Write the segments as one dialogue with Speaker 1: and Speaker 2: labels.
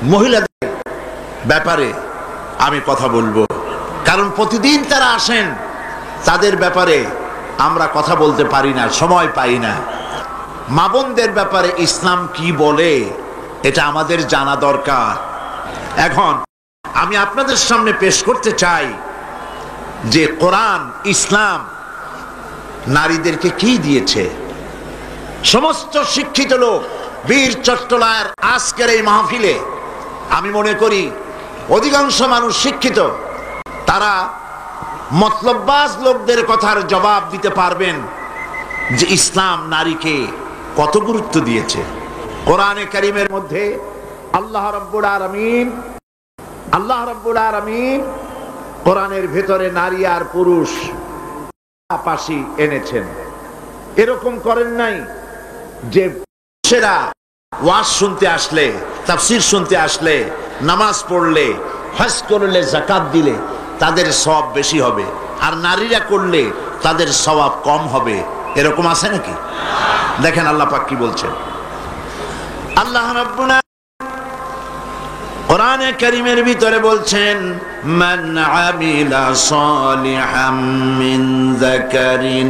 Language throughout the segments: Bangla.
Speaker 1: মহিলাদের ব্যাপারে আমি কথা বলবো, কারণ প্রতিদিন তারা আসেন, তাদের ব্যাপারে আমরা কথা বলতে পারি না, সময় পাই না। মা বোনদের ব্যাপারে ইসলাম কি বলে এটা আমাদের জানা দরকার। এখন আমি আপনাদের সামনে পেশ করতে চাই যে কোরআন, ইসলাম নারীদেরকে কি দিয়েছে। সমস্ত শিক্ষিত লোক বীর চট্টলার আজকের এই মাহফিলে আমি মনে করি অধিকাংশ মানুষ শিক্ষিত, তারা মতলববাজ লোকদের কথার জবাব দিতে পারবেন যে ইসলাম নারীকে কত গুরুত্ব দিয়েছে। কোরআনে কারীমের মধ্যে আল্লাহ রাব্বুল আলামিন কোরআনের ভেতরে নারী আর পুরুষ পাশাপাশি এনেছেন। এরকম করেন নাই যে পুরুষেরা ওয়াজ শুনতে আসলে, তাফসীর শুনতে আসলে, নামাজ পড়লে, হজ করলে, যাকাত দিলে তাদের সওয়াব বেশি হবে, আর নারীরা করলে তাদের সওয়াব কম হবে। এরকম আছে নাকি? দেখেন আল্লাহ পাক কি বলছেন। আল্লাহ রাব্বুল কোরআনে কারীমের ভিতরে বলছেন, মান আমিলা সালিহাম মিন যাকারিন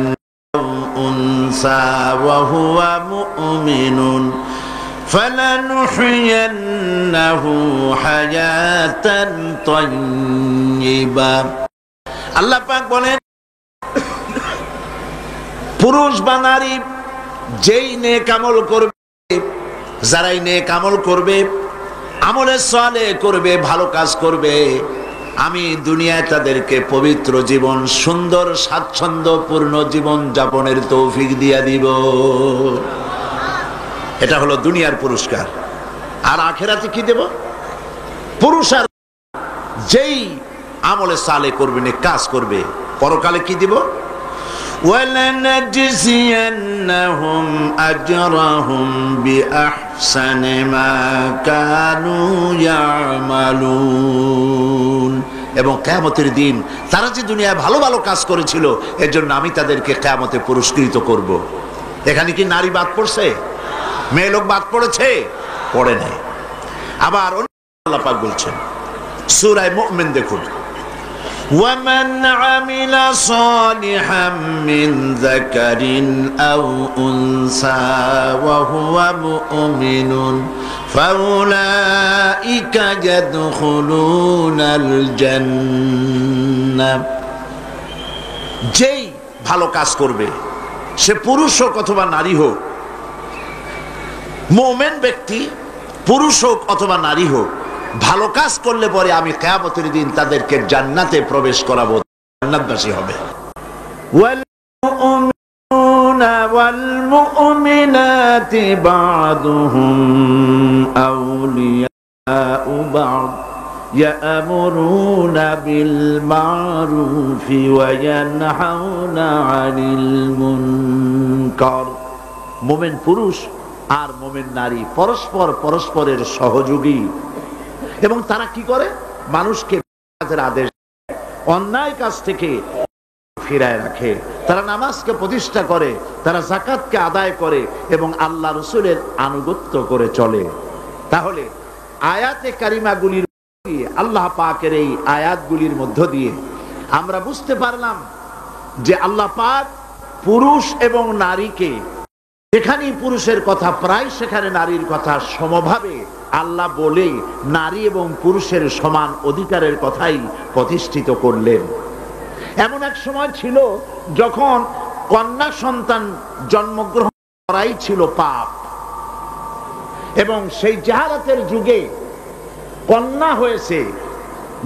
Speaker 1: আও উনসা ওয়া হুয়া মুমিনুন ফালানুহইয়ান্নাহু হায়াতান তাইয়্যিবা। আল্লাহ পাক বলেন, পুরুষ বা নারী যেই নেক আমল করবে, যারাই নেক আমল করবে, আমলে সালেহ করবে, ভালো কাজ করবে, আমি দুনিয়ায় তাদেরকে পবিত্র জীবন, সুন্দর স্বাচ্ছন্দ্যপূর্ণ জীবন যাপনের তৌফিক দিয়া দিব। এটা হলো দুনিয়ার পুরস্কার। আর আখিরাতে কি দেব? পুরুষ আর যেই আমলে সালেহ করবে, নেক কাজ করবে, পরকালে কি দিব? وَلَنَجْزِيَنَّهُمْ أَجْرَهُمْ بِأَحْسَنِ مَا كَانُوا يَعْمَلُونَ। এবং কিয়ামতের দিন তারা যে দুনিয়ায় ভালো ভালো কাজ করেছিল, এর জন্য আমি তাদেরকে কিয়ামতে পুরস্কৃত করব। এখানে কি নারী বাদ পড়ছে? মেয়ে লোক বাদ পড়েছে? পড়ে নাই। আবার আল্লাহ পাক বলছেন সূরা মুমিন, দেখুন, وَمَنْ عَمِلَ صَالِحًا مِنْ ذَكَرٍ أَوْ أُنْثَى وَهُوَ مُؤْمِنٌ فَأُولَئِكَ يَدْخُلُونَ الْجَنَّةَ। যেই ভালো কাজ করবে, সে পুরুষ হোক অথবা নারী হোক, মুমিন ব্যক্তি পুরুষ হোক অথবা নারী হোক, ভালো কাজ করলে পরে আমি কিয়ামতের দিন তাদেরকে জান্নাতে প্রবেশ করাবো, জান্নাতবাসী হবে। ওয়াল মুমিনুনা ওয়াল মুমিনাতি বা'দুহুম আউলিয়াউ বা'দ ইয়া'মুরুনা বিল মা'রুফি ওয়া ইয়ানহাউনা আনিল মুনকার। মুমিন পুরুষ আর মুমিন নারী পরস্পরের সহযোগী, এবং তারা কি করে? মানুষকে আদেশ, অন্যায় কাজ থেকে ফিরায় রাখে। তারা নামাজকে প্রতিষ্ঠা করে, তারা যাকাতকে আদায় করে এবং আল্লাহ রাসূলের আনুগত্য করে চলে। তাহলে আয়াতে কারিমাগুলির, আল্লাহ পাকের এই আয়াতগুলির মধ্য দিয়ে আমরা বুঝতে পারলাম যে আল্লাহ পাক পুরুষ এবং নারীকে, যেখানেই পুরুষের কথা প্রায় সেখানে নারীর কথা সমভাবে আল্লাহ বলে নারী এবং পুরুষের সমান অধিকারের কথাই প্রতিষ্ঠিত করলেন। এমন এক সময় ছিল যখন কন্যা সন্তান জন্মগ্রহণ করাই ছিল পাপ, এবং সেই জাহালাতের যুগে কন্যা হয়েছে,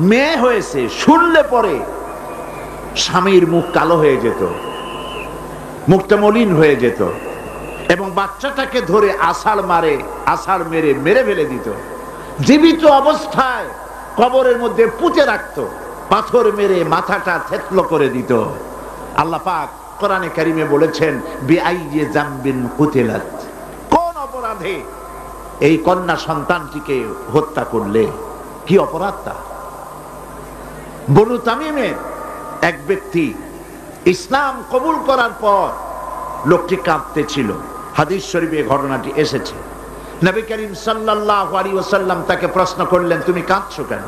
Speaker 1: মেয়ে হয়েছে, শুনলে পরে স্বামীর মুখ কালো হয়ে যেত, মুখটা মলিন হয়ে যেত, এবং বাচ্চাটাকে ধরে আছাড় মেরে ফেলে দিত। জীবিত অবস্থায় কবরের মধ্যে পুঁতে রাখত, পাথর মেরে মাথাটা থেতলো করে দিত। আল্লাহ পাক কোরআনে কারিমে বলেছেন, বিআইয়ি যামবিন কুতিলাত, কোন অপরাধে এই কন্যা সন্তানটিকে হত্যা করলে? কি অপরাধটা? বনু তামিমের এক ব্যক্তি ইসলাম কবুল করার পর লোকটি কাঁদতেছিল। হাদিস শরীফে ঘটনাটি এসেছে নবী করিম সাল্লাল্লাহু আলাইহি ওয়াসাল্লাম তাকে প্রশ্ন করলেন, তুমি কাঁদছো কেন?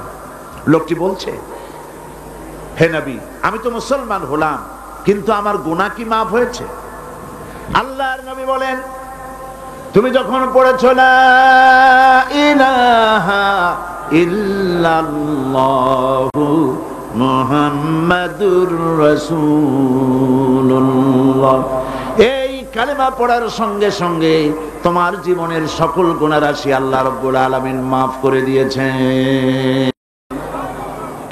Speaker 1: লোকটি বলছে, হে নবী, আমি তো মুসলমান হলাম, কিন্তু আমার গুনাহ কি মাফ হয়েছে? আল্লাহর নবী বলেন, তুমি যখন পড়েছো লা ইলাহা ইল্লাল্লাহু মুহাম্মাদুর রাসূলুল্লাহ, এই কালেমা পড়ার সঙ্গে সঙ্গে তোমার জীবনের সকল গুনাহ রাশি আল্লাহ রাব্বুল আলামিন মাফ করে দিয়েছেন।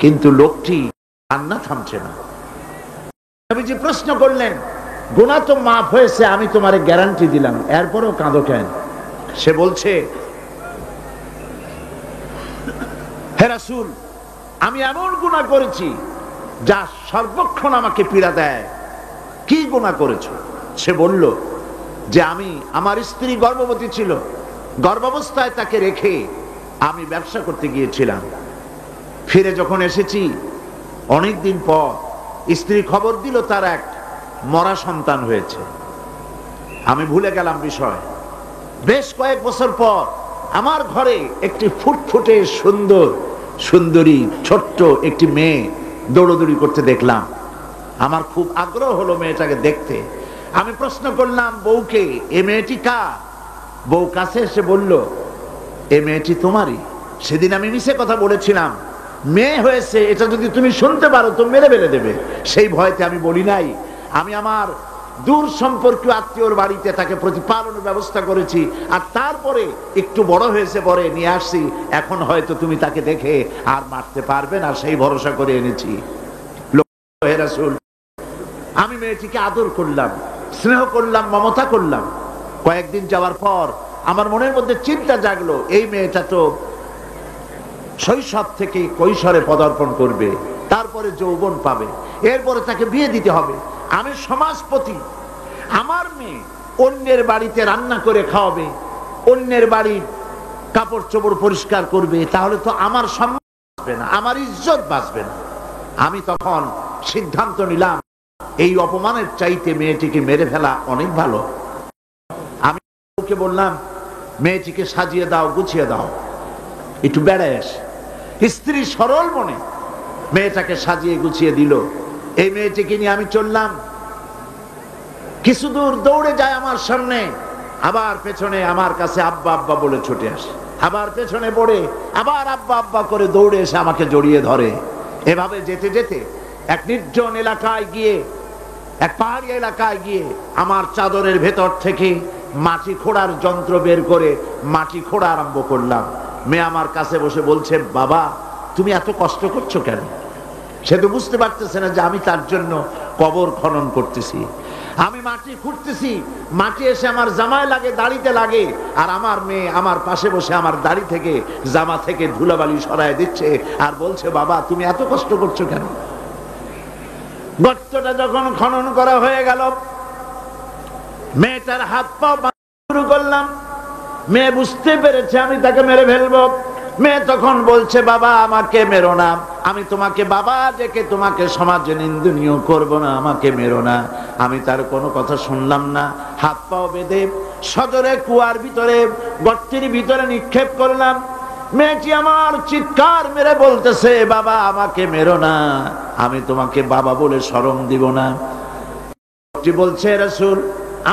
Speaker 1: কিন্তু লোকটি কান্না থামছে না। নবীজি প্রশ্ন করলেন, গুনাহ তো মাফ হয়েছে, আমি তোমারে গ্যারান্টি দিলাম, এরপরও কাঁদো কেন? সে বলছে, হে রাসূল, আমি এমন গুনাহ করেছি যা সর্বক্ষণ আমাকে পীড়া দেয়। কি গুনাহ করেছো? সে বলল যে আমি, আমার স্ত্রী গর্ভবতী ছিল, গর্ভাবস্থায় তাকে রেখে আমি ব্যবসা করতে গিয়েছিলাম। ফিরে যখন এসেছি অনেকদিন পর স্ত্রী খবর দিল তার এক মরা সন্তান হয়েছে। আমি ভুলে গেলাম বিষয়। বেশ কয়েক বছর পর আমার ঘরে একটি ফুটফুটে সুন্দরী ছোট্ট একটি মেয়ে দৌড়দৌড়ি করতে দেখলাম। আমার খুব আগ্রহ হলো মেয়েটাকে দেখতে। আমি প্রশ্ন করলাম বউকে, এ মেয়েটি কার? বউ কাছে এসে বলল, এ মেয়েটি তোমারই। সেদিন আমি মিছে কথা বলেছিলাম, মেয়ে হয়েছে এটা যদি তুমি শুনতে পারো তো মেরে ফেলে দেবে, সেই ভয়তে আমি বলি নাই। আমি আমার দূর সম্পর্কীয় আত্মীয়র বাড়িতে তাকে প্রতিপালনের ব্যবস্থা করেছি, আর তারপরে একটু বড় হয়েছে পরে নিয়ে আসছি। এখন হয়তো তুমি তাকে দেখে আর মারতে পারবে না, সেই ভরসা করে এনেছি। হে রাসূল, আমি মেয়েটিকে আদর করলাম, স্নেহ করলাম, মমতা করলাম। কয়েকদিন যাওয়ার পর আমার মনের মধ্যে চিন্তা জাগলো, এই মেয়েটা তো শৈশব থেকে কৈশোরে পদার্পণ করবে, তারপরে যৌবন পাবে, এরপরে তাকে বিয়ে দিতে হবে। আমি সমাজপতি, আমার মেয়ে অন্যের বাড়িতে রান্না করে খাওয়াবে, অন্যের বাড়ির কাপড় চোপড় পরিষ্কার করবে, তাহলে তো আমার সম্মান বাঁচবে না, আমার ইজ্জত বাঁচবে না। আমি তখন সিদ্ধান্ত নিলাম, এই অপমানের চাইতে মেয়েটিকে মেরে ফেলা অনেক ভালো। আমি ওকে বললাম, মেয়েটিকে সাজিয়ে দাও, গুছিয়ে দাও, একটু বেড়ায় আসে। স্ত্রী সরল মনে মেয়েটাকে সাজিয়ে গুছিয়ে দিল। এই মেয়েটিকে নিয়ে আমি চললাম। কিছু দূর দৌড়ে যায় আমার সামনে, আবার পেছনে আমার কাছে আব্বা আব্বা বলে ছুটে আসে, আবার পেছনে পড়ে আবার আব্বা আব্বা করে দৌড়ে এসে আমাকে জড়িয়ে ধরে। এভাবে যেতে যেতে এক নির্জন এলাকায় গিয়ে, এক পাহাড়ি এলাকায় গিয়ে আমার চাদরের ভেতর থেকে মাটি খোঁড়ার যন্ত্র বের করে মাটি খোঁড়া আরম্ভ করলাম। মেয়ে আমার কাছে বসে বলছে, বাবা তুমি এত কষ্ট করছো কেন? সে তো বুঝতে পারতেছে না যে আমি তার জন্য কবর খনন করতেছি। আমি মাটি খুঁড়তেছি, মাটি এসে আমার জামায় লাগে, দাড়িতে লাগে, আর আমার মেয়ে আমার পাশে বসে আমার দাড়ি থেকে, জামা থেকে ধুলাবালি সরায় দিচ্ছে আর বলছে, বাবা তুমি এত কষ্ট করছো কেন? গর্তটা যখন খনন করা হয়ে গেল, মেয়েটার হাত পা শুরু করলাম। মেয়ে বুঝতে পেরেছে আমি তাকে মেরে ফেলবো। মেয়ে তখন বলছে, বাবা আমাকে মেরো না, আমি তোমাকে বাবা ডেকে তোমাকে সমাজে নিন্দনীয় করব না, আমাকে মেরো না। আমি তার কোনো কথা শুনলাম না। হাত পাও বেঁধে সজরে কুয়ার ভিতরে, গর্তের ভিতরে নিক্ষেপ করলাম। মেয়েটি আমার চিৎকার মেরে বলতেছে, বাবা আমাকে মেরো না, আমি তোমাকে বাবা বলে শরম দিব না। বলছে, রাসূল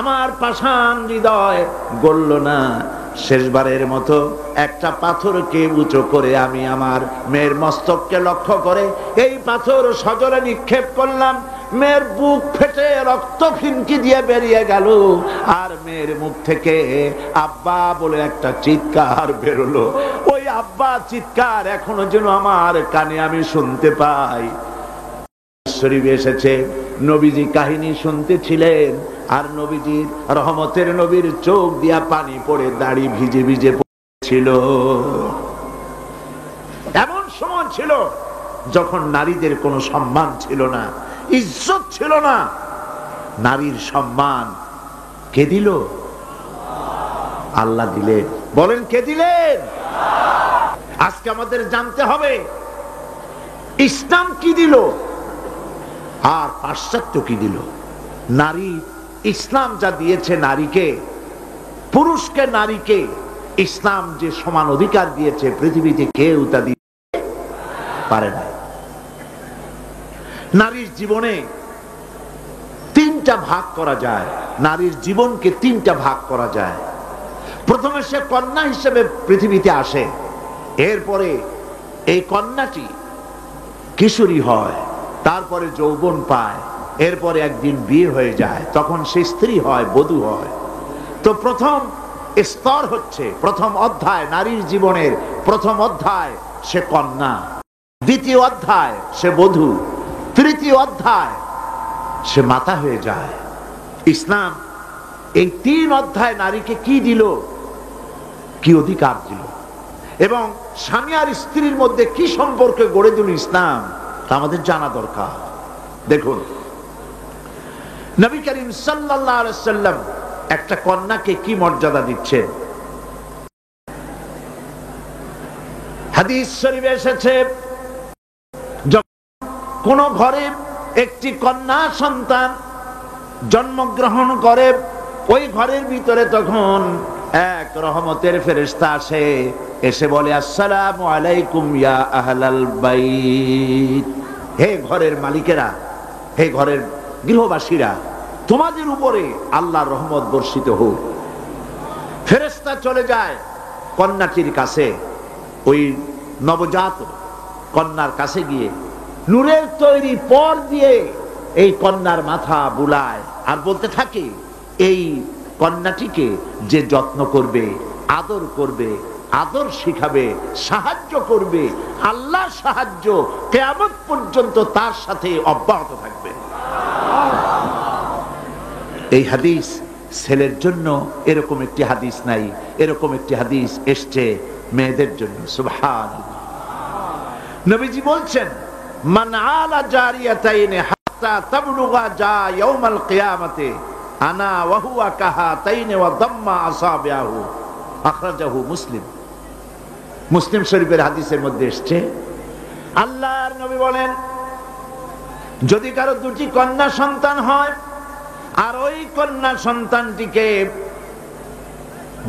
Speaker 1: আমার পাষাণ হৃদয় গলল না। শেষবারের মতো একটা পাথরকে উঁচু করে আমি আমার মেয়ের মস্তককে লক্ষ্য করে এই পাথর সজরে নিক্ষেপ করলাম। মেয়ের বুক ফেটে রক্ত ফিনকি দিয়ে বেরিয়ে গেল, আর মেয়ের মুখ থেকে আব্বা বলে একটা চিৎকার বেরোলো। ওই আব্বা চিৎকার এখনো যেন আমার কানে আমি শুনতে পাই। শরীফে এসেছে, নবীজি কাহিনী শুনতেছিলেন, আর নবীজির রহমতের নবীর চোখ দিয়া পানি পড়ে দাড়ি ভিজে ভিজে পড়ছিল। এমন সময় ছিল যখন নারীদের কোনো সম্মান ছিল না, ইজ্জত ছিল না। নারীর সম্মান কে দিল? আল্লাহ দিলেন। বলেন কে দিলেন? আজকে আমাদের জানতে হবে ইসলাম কি দিল আর পাশ্চাত্য কি দিল। নারী, ইসলাম যা দিয়েছে নারীকে, পুরুষকে নারীকে ইসলাম যে সমান অধিকার দিয়েছে পৃথিবীতে কেউ তা দিতে পারে না। নারীর জীবনে তিনটা ভাগ করা যায়, নারীর জীবনকে তিনটা ভাগ করা যায়। প্রথমে সে কন্যা হিসেবে পৃথিবীতে আসে, এরপরে এই কন্যাটি কিশোরী হয়, তারপরে যৌবন পায়, এরপরে একদিন বিয়ে হয়ে যায়, তখন সে স্ত্রী হয়, বধূ হয়। তো প্রথম স্তর হচ্ছে, প্রথম অধ্যায় নারীর জীবনের প্রথম অধ্যায় সে কন্যা, দ্বিতীয় অধ্যায় সে বধূ, তৃতীয় অধ্যায় সে মাতা হয়ে যায়। ইসলাম এই 3 অধ্যায় নারীকে কি দিল, কি অধিকার দিল, এবং স্বামী আর স্ত্রীর মধ্যে কি সম্পর্ক গড়ে দিল ইসলাম, তা আমাদের জানা দরকার। দেখুন, নবী করিম সাল্লাল্লাহু আলাইহি সাল্লাম একটা কন্যাকে কি মর্যাদা দিচ্ছেন। হাদিস শরীফে এসেছে, কোন ঘরে একটি কন্যা সন্তান জন্মগ্রহণ করে, ওই ঘরের ভিতরে তখন এক রহমতের ফেরেশতা আসে, এসে বলে আসসালামু আলাইকুম ইয়া আহলাল বাইত, হে ঘরের মালিকেরা, হে ঘরের গৃহবাসীরা, তোমাদের উপরে আল্লাহর রহমত বর্ষিত হোক। ফেরেশতা চলে যায় কন্যাটির কাছে, ওই নবজাত কন্যার কাছে গিয়ে নূরের তৈরি পর দিয়ে এই কন্যার মাথা বুলায় আর বলতে থাকে, এই কন্যাটিকে যে যত্ন করবে, আদর করবে, আদর শিখাবে, সাহায্য করবে, আল্লাহর সাহায্য কিয়ামত পর্যন্ত তার সাথে অব্যাহত থাকবে। এই হাদিস ছেলের জন্য এরকম একটি হাদিস নাই, এরকম একটি হাদিস এসছে মেয়েদের জন্য। সুবহানাল্লাহ। নবীজি বলছেন, মান আলা জারিয়াতাইন হাত্তা তাবলুগা জা ইয়াউমাল কিয়ামাতি আনা ওয়া হুয়া কাহাতাইন ওয়া দাম্মা আসাবিহু, আখরাজাহু মুসলিম। মুসলিম শরীফের হাদিসের মধ্যে এসেছে, আল্লাহর নবী বলেন, যদি কারো 2টি কন্যা সন্তান হয় আর ওই কন্যা সন্তানটিকে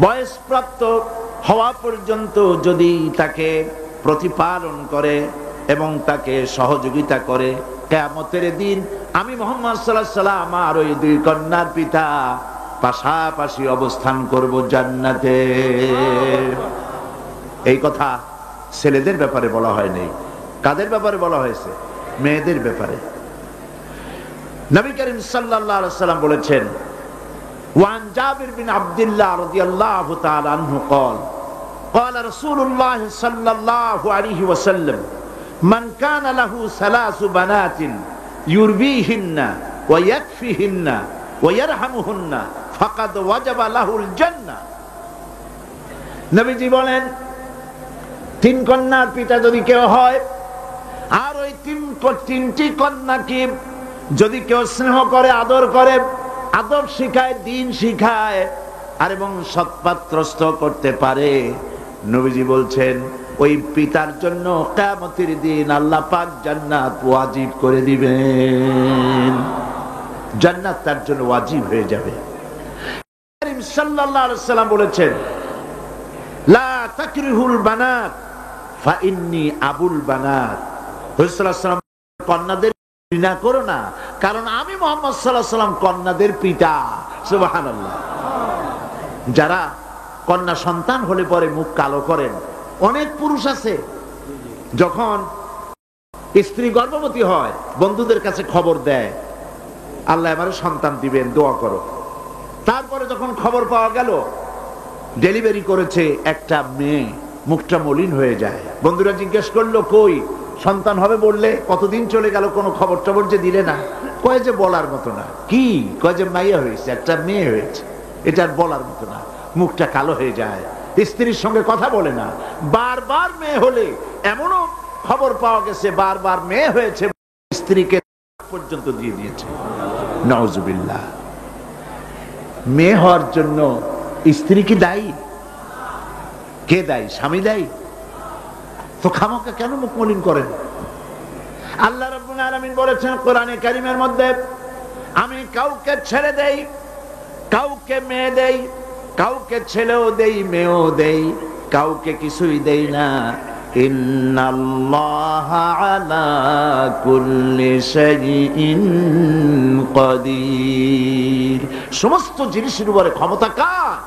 Speaker 1: বয়সপ্রাপ্ত হওয়া পর্যন্ত যদি তাকে প্রতিপালন করে এবং তাকে সহযোগিতা করে, কিয়ামতের দিন আমি মুহাম্মদ সাল্লাল্লাহু আলাইহি ওয়াসাল্লাম আর ওই 2 কন্যার পিতা পাশাপাশি অবস্থান করব জান্নাতে। এই কথা ছেলেদের ব্যাপারে বলা হয়নি, কাদের ব্যাপারে বলা হয়েছে? মেয়েদের ব্যাপারে। নবী করিম সাল্লাল্লাহু আলাইহি ওয়াসাল্লাম বলেছেন, ওয়ান জাবির বিন আব্দুল্লাহ রাদিয়াল্লাহু তাআলা আনহু قال قال رسول الله صلى الله عليه وسلم من كان له 3 بنات يربيهن ويكفيهن ويرحمهن فقد وجب له الجنة। নবীজি বলেন, 3 কন্যার পিতা যদি কেউ হয় আর ওই 3টি কন্যাকে যদি কেউ স্নেহ করে, আদর করে, আদব শিখায়, দ্বীন শিখায় আর এবং সৎপাত্রস্থ করতে পারে, নবীজি বলছেন ওই পিতার জন্য কিয়ামতের দিন আল্লাহ পাক জান্নাত ওয়াজিব করে দিবেন, জান্নাত তার জন্য ওয়াজিব হয়ে যাবে। করিম সাল্লাল্লাহু আলাইহি ওয়াসাল্লাম বলেছেন, লা তাকরিহুল বানাত ফা ইন্নী আবুল বানাত। রাসূলুল্লাহ সাল্লাল্লাহু আলাইহি ওয়াসাল্লাম, কন্যাদের ঘৃণা করো না, কারণ আমি মুহাম্মদ সাল্লাল্লাহু আলাইহি ওয়াসাল্লাম কন্যাদের পিতা। সুবহানাল্লাহ। যারা কন্যা সন্তান হলে পরে মুখ কালো করেন, অনেক পুরুষ আছে যখন স্ত্রী গর্ভবতী হয় বন্ধুদের কাছে খবর দেয়, আল্লাহ আমারে সন্তান দিবেন, দোয়া করো। তারপরে যখন খবর পাওয়া গেল ডেলিভারি করেছে একটা মেয়ে, মুখটা মলিন হয়ে যায়। বন্ধুরা জিজ্ঞেস করলো, কই সন্তান হবে বললে, কতদিন চলে গেল, কোনো খবর টবর যে দিলে না। কয় যে বলার মতো না। কি? কয় যে মাইয়া হয়েছে, একটা মেয়ে হয়েছে, এটা আর বলার মতো না। মুখটা কালো হয়ে যায়, স্ত্রীর সঙ্গে কথা বলে না। বারবার মেয়ে হলে, এমনও খবর পাওয়া গেছে বারবার মেয়ে হয়েছে, স্ত্রীকে পর্যন্ত দিয়ে দিয়েছে। নাউজুবিল্লাহ। মেয়ে হওয়ার জন্য স্ত্রী কি দায়ী? কে দায়ী? স্বামী দায়ী? তো খামোকা কেন মুখ মলিন করেন? আল্লাহ রাব্বুল আলামিন বলেছেন কোরআনে কারীমের মধ্যে, আমি কাউকে ছেড়ে দেই, কাউকে মেয়ে দেই, কাউকে ছেলেও দেই মেয়েও দেই, কাউকে কিছুই দেই না। ইন্নাল্লাহা আলা কুল্লি শাইইন কাদির। সমস্ত জিনিসের উপরে ক্ষমতা কার?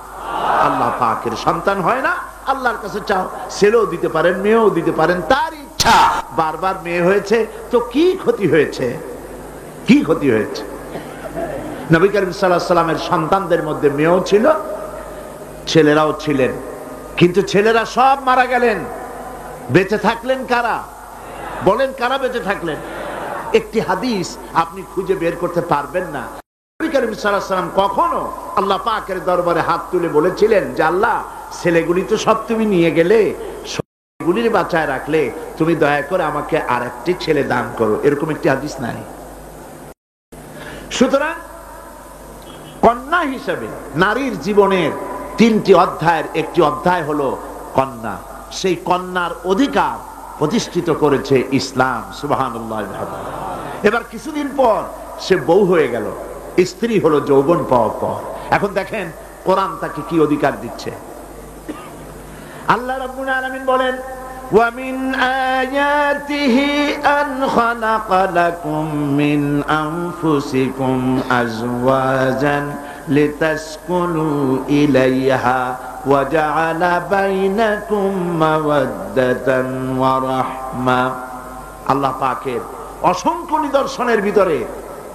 Speaker 1: আল্লাহ পাকের। সন্তান হয় না, আল্লাহর কাছে চাও, ছেলেও দিতে পারেন মেয়েও দিতে পারেন, তার ইচ্ছা। বারবার মেয়ে হয়েছে তো কি ক্ষতি হয়েছে? কি ক্ষতি হয়েছে? নবী করিম সাল্লাল্লাহু আলাইহি ওয়াসাল্লামের সন্তানদের মধ্যে মেয়েও ছিল, ছেলেরাও ছিলেন, কিন্তু ছেলেরা সব মারা গেলেন। বেঁচে থাকলেন কারা? বলেন, কারা বেঁচে থাকলেন? একটি হাদিস আপনি খুঁজে বের করতে পারবেন না। নবী করিম সাল্লাল্লাহু আলাইহি ওয়াসাল্লাম কখনো আল্লাহ পাকের দরবারে হাত তুলে বলেছিলেন যে আল্লাহ, ছেলেগুলি তো সব তুমি নিয়ে গেলে, সবগুলির বাঁচায় রাখলে, তুমি দয়া করে আমাকে আরেকটি ছেলে দান করো, এরকম একটি হাদিস নাই। সুতরাং কন্যা হিসেবে নারীর জীবনের 3টি অধ্যায়ের একটি অধ্যায় হলো কন্যা। সেই কন্যার অধিকার প্রতিষ্ঠিত করেছে ইসলাম। সুবহানাল্লাহ। এবার কিছুদিন পর সে বউ হয়ে গেল, স্ত্রী হলো যৌবন পাওয়ার পর। এখন দেখেন কোরআন তাকে কি অধিকার দিচ্ছে। আল্লাহ রাব্বুল আলামিন বলেন, وَمِنْ آيَاتِهِ أَنْ خَلَقَ لَكُم مِّنْ أَنفُسِكُمْ أَزْوَاجًا لِتَسْكُنُوا إِلَيْهَا وَجَعَلَ بَيْنَكُم مَّوَدَّةً وَرَحْمَةً। আল্লাহ পাকের অসংখ্য নিদর্শনের ভিতরে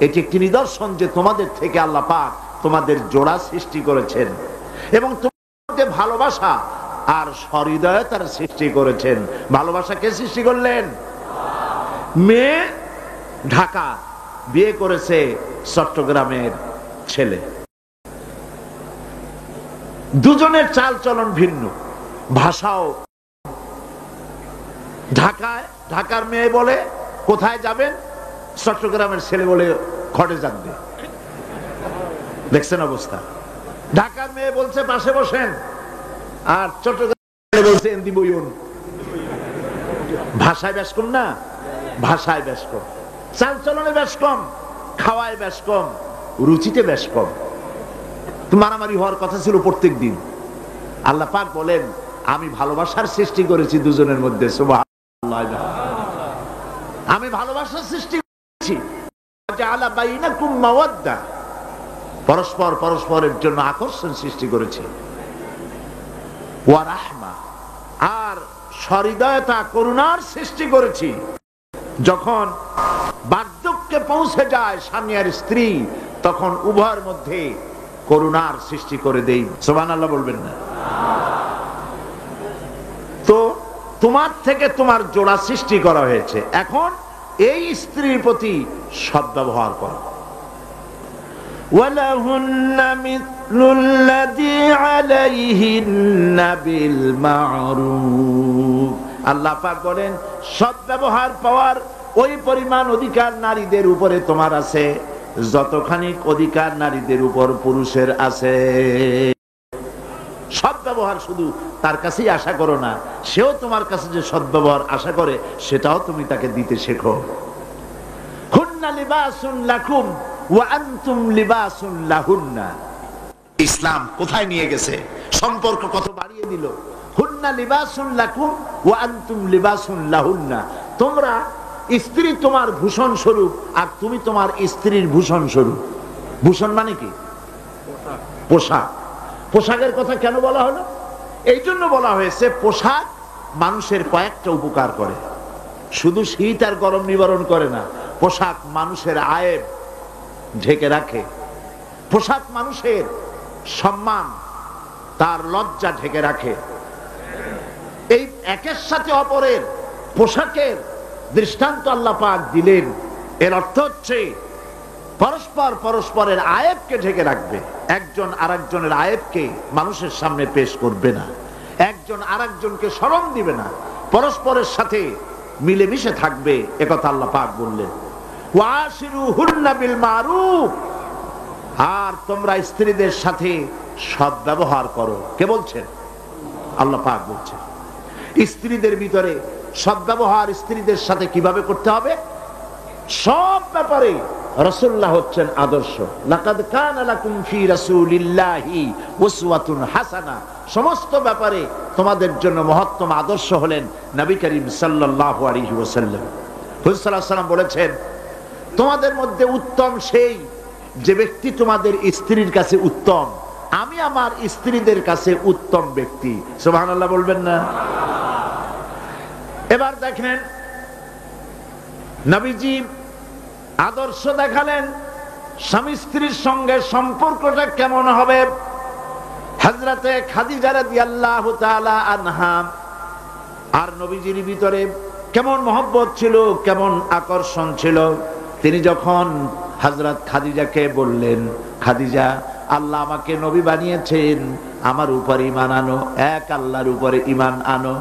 Speaker 1: এটি একটি নিদর্শন যে তোমাদের থেকে আল্লাহ পাক তোমাদের জোড়া সৃষ্টি করেছেন এবং তোমাদের ভালোবাসা আর সহৃদয়তার সৃষ্টি করেছেন। ভালোবাসা কে সৃষ্টি করলেন? মেয়ে ঢাকা, বিয়ে করেছে চট্টগ্রামের ছেলে। দুজনের চাল চলন ভিন্ন, ভাষাও। ঢাকার মেয়ে বলে কোথায় যাবেন, চট্টগ্রামের ছেলে বলে খড়ে যাবে। দেখছেন অবস্থা? ঢাকার মেয়ে বলছে পাশে বসেন, আর চট্টগ্রাম বলছে এন্দি বইউন। ভাষায় বেশ কম না? ভাষায় বেশ কম, চাল চলনে বেশ কম, খাওয়ায় বেশ কম, রুচিতে বেশ কম। মারামারি হওয়ার কথা ছিল প্রত্যেক দিন। আল্লাহ পাক বলেন, আমি ভালোবাসার সৃষ্টি করেছি দুজনের মধ্যে। সুবহানাল্লাহ। আমি ভালোবাসার সৃষ্টি করেছি, জাআলা বাইনাকুম মাওয়াদ্দা, পরস্পর পরস্পরের জন্য আকর্ষণ সৃষ্টি করেছি, ওয়া রাহমা, আর সহৃদয়তা করুণার সৃষ্টি করেছি। যখন বার্ধক্যে পৌঁছে যায় স্বামী আর স্ত্রী, তখন উভয়ের মধ্যে করুণার সৃষ্টি করে দেই। সুবহানাল্লাহ বলবেন না? তো তোমার থেকে তোমার জোড়া সৃষ্টি করা হয়েছে, এখন এই স্ত্রীর প্রতি সদ্ব্যবহার করো। ওয়ালাহুন্না মিথলুল্লাযী আলাইহিন্না বিল মা'রুফ। আল্লাহ পাক বলেন, সদ্ব্যবহার পাওয়ার ওই পরিমাণ অধিকার নারীদের উপরে তোমার আছে যতখানি অধিকার নারীদের উপর পুরুষের আছে। সদ্ব্যবহার শুধু তার কাছেই আশা করো না, সেও তোমার কাছে যে সদ্ব্যবহার আশা করে সেটাও তুমি তাকে দিতে শেখো। হুন্না লিবাসুন লাকুম ওয়া আনতুম লিবাসুন লাহুন্না। ইসলাম কোথায় নিয়ে গেছে? সম্পর্ক কত বাড়িয়ে দিল। হুন্না লিবাসুন লাকুম ওয়া আনতুম লিবাসুন লাহুন্না। তোমরা, স্ত্রী তোমার ভূষণ স্বরূপ আর তুমি তোমার স্ত্রীর ভূষণ স্বরূপ। ভূষণ মানে কি? পোশাক। পোশাকের কথা কেন বলা হলো? এই জন্য বলা হয়েছে, পোশাক মানুষের কয়েকটা উপকার করে, শুধু শীত আর গরম নিবারণ করে না। পোশাক মানুষের আয়েব ঢেকে রাখে, পোশাক মানুষের সম্মান, তার লজ্জা ঢেকে রাখে। এই একের সাথে অপরের পোশাকের দৃষ্টান্ত আল্লাহ পাক দিলেন। এর অর্থ হচ্ছে পরস্পর পরস্পরের আয়েবকে ঢেকে রাখবে, একজন আরেকজনের আয়েবকে মানুষের সামনে পেশ করবে না, একজন আরেকজনকে শরম দিবে না, পরস্পরের সাথে মিলেমিশে থাকবে, একথা আল্লাহ পাক বললেন। ওয়াশিরুহুন্না বিল মারুফ। আর তোমরা স্ত্রীদের সাথে সদ্ব্যবহার করো। কে বলছেন? আল্লাহ পাক বলছেন। স্ত্রীদের ভিতরে সদ্ব্যবহার স্ত্রীদের সাথে কিভাবে করতে হবে? সব ব্যাপারে রাসূলুল্লাহ হচ্ছেন আদর্শ। লাকাদ কানা লাকুম ফি রাসূলিল্লাহি উসওয়াতুন হাসানা, সমস্ত ব্যাপারে তোমাদের জন্য মহত্তম আদর্শ হলেন নবী করিম সাল্লাল্লাহু আলাইহি ওয়াসাল্লাম। হুজুর সাল্লাল্লাহু আলাইহি ওয়াসাল্লাম বলেছেন, তোমাদের মধ্যে উত্তম সেই যে ব্যক্তি তোমাদের স্ত্রীর কাছে উত্তম, আমি আমার স্ত্রীদের কাছে উত্তম ব্যক্তি। সুবহানাল্লাহ বলবেন না? এবার দেখেন নবীজি আদর্শ দেখালেন স্বামী স্ত্রীর সঙ্গে সম্পর্কটা কেমন হবে। হযরতে খাদিজা রাদিয়াল্লাহু তাআলা আনহা আর নবীজির ভিতরে কেমন মহব্বত ছিল, কেমন আকর্ষণ ছিল। তিনি যখন হযরত খাদিজাকে বললেন, খাদিজা, আল্লাহ আমাকে নবী বানিয়েছেন, আমার উপর ঈমান আনো, এক আল্লাহর উপরে ঈমান আনো।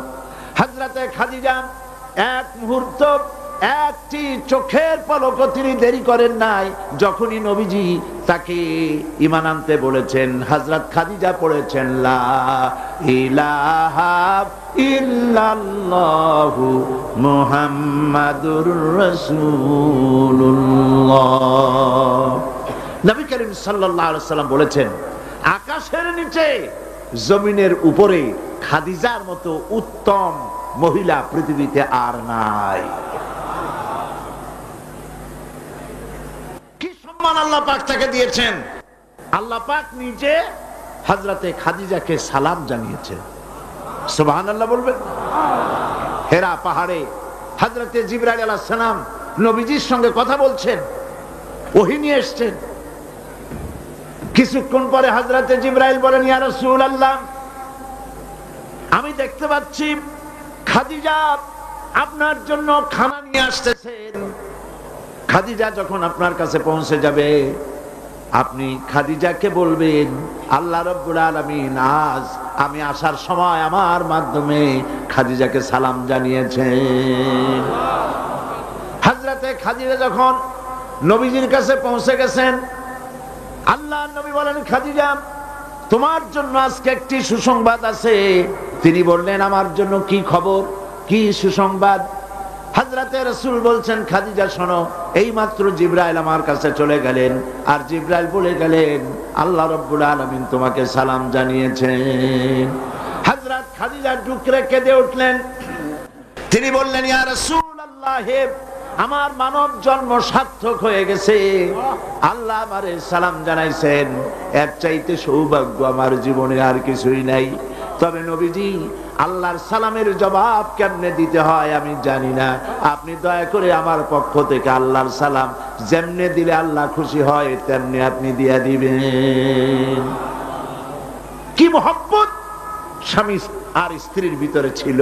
Speaker 1: হযরতে খাদিজা এক মুহূর্ত, একটি চোখের পলকও তিনি দেরি করেন নাই। যখনই নবীজি তাকে ঈমান আনতে বলেছেন, হযরত খাদিজা পড়েছেন লা ইলাহা ইল্লাল্লাহু মুহাম্মাদুর রাসূলুল্লাহ। নবী করিম সাল্লাল্লাহু আলাইহি ওয়াসাল্লাম বলেছেন, আকাশের নিচে জমিনের উপরে খাদিজার মতো উত্তম মহিলা পৃথিবীতে আর নাই। কি সম্মান আল্লাহ পাক তাকে দিয়েছেন। আল্লাহ পাক নিজে হযরতে খাদিজাকে সালাম জানিয়েছেন। সুবহানাল্লাহ বলবেন? হেরা পাহাড়ে হযরতে জিবরাইল আলাইহিস সালাম নবীজির সঙ্গে কথা বলছেন, ওহী নিয়ে এসেছেন। কিছুক্ষণ পরে হযরতে জিবরাইল বলেন, ইয়া রাসূলুল্লাহ, আমি দেখতে পাচ্ছি খাদিজা আপনার জন্য খানা নিয়ে আসতেছেন। খাদিজা যখন আপনার কাছে পৌঁছে যাবে, আপনি খাদিজাকে বলবেন, আল্লাহ রাব্বুল আলামিন আজ আমি আসার সময় আমার মাধ্যমে খাদিজাকে সালাম জানিয়েছেন। হযরতে খাদিজা যখন নবীজির কাছে পৌঁছে গেছেন, আল্লাহর নবী বলেন, খাদিজা, তোমার জন্য আজকে একটি সুসংবাদ আছে। তিনি বললেন, আমার জন্য কি খবর, কি সুসংবাদ? হযরতে রাসূল বলছেন, খাদিজা শোনো, এই মাত্র জিবরাইল আমার কাছে চলে গেলেন, আর জিবরাইল বলে গেলেন, আল্লাহ রাব্বুল আলামিন তোমাকে সালাম জানিয়েছেন। হযরত খাদিজা ডুকরে কেঁদে উঠলেন। তিনি বললেন, ইয়া রাসূলুল্লাহ, আমার মানব জন্ম সার্থক হয়ে গেছে, আল্লাহ আমারে সালাম জানাইছেন, এর চাইতে সৌভাগ্য আমার জীবনে আর কিছুই নাই। তবে নবীজি, আল্লাহর সালামের জবাব কেমনে দিতে হয় আমি জানি না, আপনি দয়া করে আমার পক্ষ থেকে আল্লাহর সালাম যেমনে দিলে আল্লাহ খুশি হয় তেমনি আপনি দিয়া দিবেন। কি মহব্বত স্বামী আর স্ত্রীর ভিতরে ছিল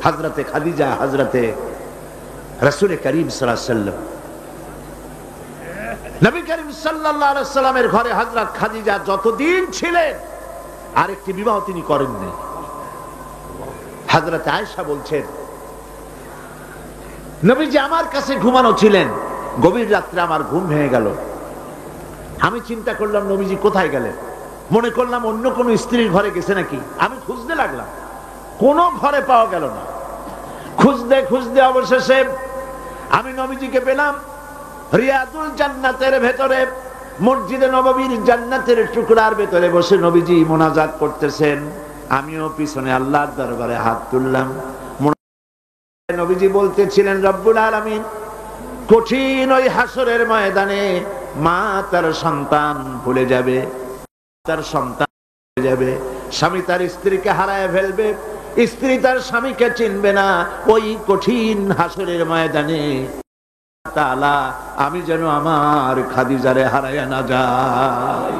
Speaker 1: হযরতে খাদিজা, হযরতে রাসূল করিম সাল্লাল্লাহু আলাইহি ওয়াসাল্লাম। নবী করিম সাল্লাল্লাহু আলাইহি ওয়াসাল্লামের ঘরে হযরত খাদিজা যতদিন ছিলেন আরেকটি বিবাহ তিনি করেননি। হযরত আয়েশা বলছেন, নবীজি আমার কাছে ঘুমানো ছিলেন, গভীর রাত্রে আমার ঘুম ভেঙে গেল। আমি চিন্তা করলাম নবীজি কোথায় গেলেন, মনে করলাম অন্য কোন স্ত্রীর ঘরে গেছে নাকি। আমি খুঁজতে লাগলাম, কোন ঘরে পাওয়া গেল না। খুঁজতে খুঁজতে অবশেষে আমি নবীজিকে পেলাম রিয়াদুল জান্নাতের ভেতরে, মসজিদে নববীর জান্নাতের টুকরার ভেতরে বসে নবীজি মোনাজাত করতেছেন। আমিও পিছনে আল্লাহর দরবারে হাত তুললাম। নবীজি বলতেছিলেন, রব্বুল আলামিন কঠিন ওই হাসরের ময়দানে মা তার সন্তান ভুলে যাবে, তার সন্তান ভুলে যাবে, স্বামী তার স্ত্রীকে হারায় ফেলবে, স্ত্রী তার স্বামীকে চিনবে না। ওই কঠিন হাসরের ময়দানে তাআলা আমি যেন আমার খাদিজারে হারায়া না যাই।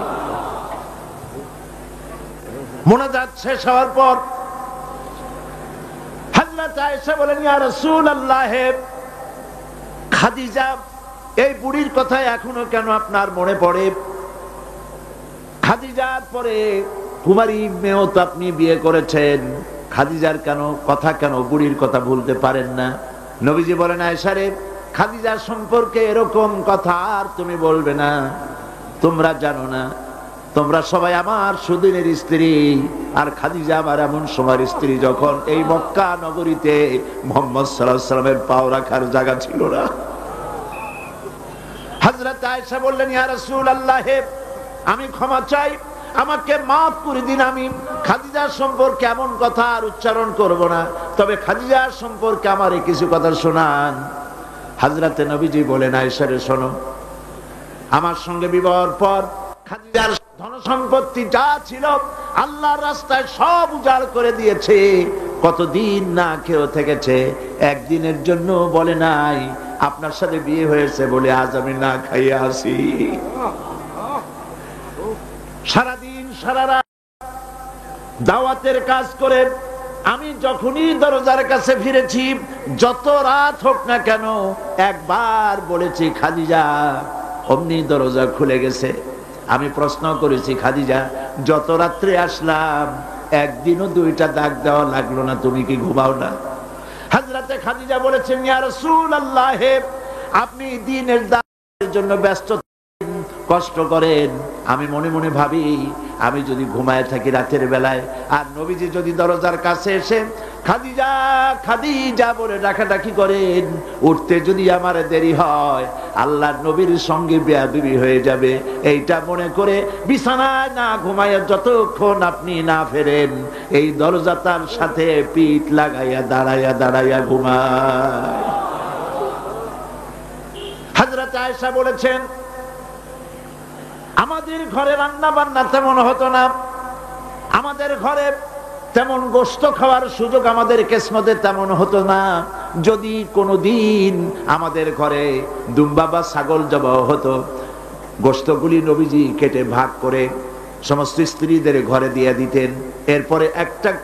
Speaker 1: মোনাজাত শেষ হওয়ার পর হযরত আয়েশা বলেন, ইয়া রাসূলুল্লাহ, খাদিজা এই বুড়ির কথা এখনো কেন আপনার মনে পড়ে? খাদিজার পরে কুমারী মেয়েও তো আপনি বিয়ে করেছেন, খাদিজার কেন বুড়ির কথা ভুলতে পারেন না? নবীজি বলেন, আয়েশা রে, খাদিজার সম্পর্কে এরকম কথা আর তুমি বলবে না। তোমরা জানো না, তোমরা সবাই আমার সুদিনের স্ত্রী, আর খাদিজা আমার এমন সময়ের স্ত্রী যখন এই মক্কা নগরীতে মুহাম্মদ সাল্লাল্লাহু আলাইহি ওয়াসাল্লামের পাও রাখার জায়গা ছিল না। হযরত আয়েশা বললেন, ইয়া রাসূলুল্লাহ, আমি ক্ষমা চাই, আমাকে মাফ করে দিন। আমি খাদিজার সম্পর্কে এমন কথা আর উচ্চারণ করব না, তবে খাদিজার সম্পর্কে আমারে কিছু কথা শোনান। হযরতে নবীজি বলেন, আয়েশা রে শোনো, আমার সঙ্গে বিবাহের পর খাদিজার ধন সম্পত্তি যা ছিল আল্লাহর রাস্তায় সব উজাড় করে দিয়েছে। কতদিন না খেয়ে থেকেছে, একদিনের জন্য বলে নাই আপনার সাথে বিয়ে হয়েছে বলে আজ আমি না খাইয়া আসি। সারাদিন সারা রাত দাওয়াতের কাজ করে আমি যখনই দরজার কাছে ফিরেছি, যত রাত হোক না কেন, একবার বলেছি খাদিজা, অমনি দরজা খুলে গেছে। আমি প্রশ্ন করেছি, খাদিজা, যত রাত্রে আসলাম একদিনও দুইটা দাগ দেওয়া লাগলো না, তুমি কি ঘুমাও না? হযরতে খাদিজা বলেছেন, ইয়া রাসূলুল্লাহ, আপনি দিনের দাওয়াতের জন্য ব্যস্ত, কষ্ট করেন, আমি মনে মনে ভাবি আমি যদি ঘুমায় থাকি রাতের বেলায়, আর নবীজি যদি দরজার কাছে এসে খাদিজা খাদিজা বলে ডাকাডাকি করেন, উঠতে যদি আমার দেরি হয় আল্লাহর নবীর সঙ্গে বেয়াদবি হয়ে যাবে, এইটা মনে করে বিছানায় না ঘুমায় যতক্ষণ আপনি না ফেরেন এই দরজাটার সাথে পিঠ লাগাইয়া দাঁড়াইয়া দাঁড়াইয়া ঘুমায়। হযরত আয়েশা বলেছেন, আমাদের ঘরে রান্না বান্না তেমন হতো না, আমাদের ঘরে তেমন গোশত খাওয়ার সুযোগ আমাদের কিসমতে তেমন হতো না। যদি কোনোদিন আমাদের ঘরে দুম্বা বা ছাগল জবাই হতো, গোশতগুলি নবীজি কেটে ভাগ করে সমস্ত স্ত্রীদের ঘরে দিয়ে দিতেন। এরপরে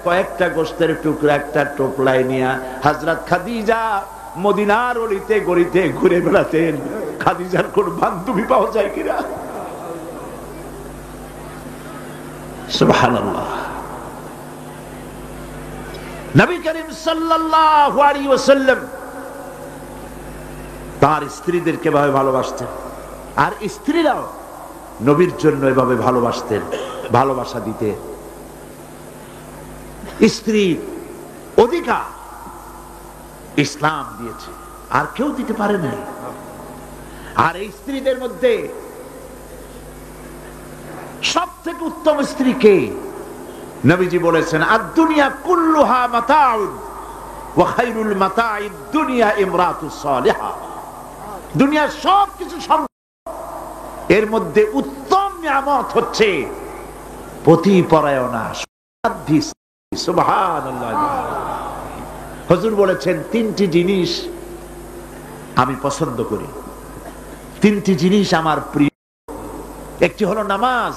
Speaker 1: কয়েকটা গোশতের টুকরা একটা টোপলায় নিয়ে হযরত খাদিজা মদিনার অলিতে গলিতে ঘুরে বেড়াতেন। খাদিজার কোন বান্ধবী পাওয়া যায় কিনা? সুবহানাল্লাহ। নবী করিম সাল্লাল্লাহু আলাইহি ওয়াসাল্লাম তার স্ত্রীদেরকে এভাবে ভালোবাসতেন, আর স্ত্রীরাও নবীর জন্য এভাবে ভালোবাসতেন, ভালোবাসা দিতেন। স্ত্রীর অধিকার ইসলাম দিয়েছে, আর কেউ দিতে পারে না। আর এই স্ত্রীদের মধ্যে সবথেকে উত্তম স্ত্রী কে? নবীজি বলেছেন, আদ-দুনিয়া কুল্লুহা মাতাউন ওয়া খায়রুল মাতাইদ দুনিয়া ইমরাতুস সালিহা। দুনিয়ার সবকিছু সম্পদ, এর মধ্যে উত্তম নিয়ামত হচ্ছে পতিপরায়ণা, সাধ্বী স্ত্রী। সুবহানাল্লাহ। হুজুর বলেছেন, তিনটি জিনিস আমি পছন্দ করি, তিনটি জিনিস আমার প্রিয়। একটি হলো নামাজ,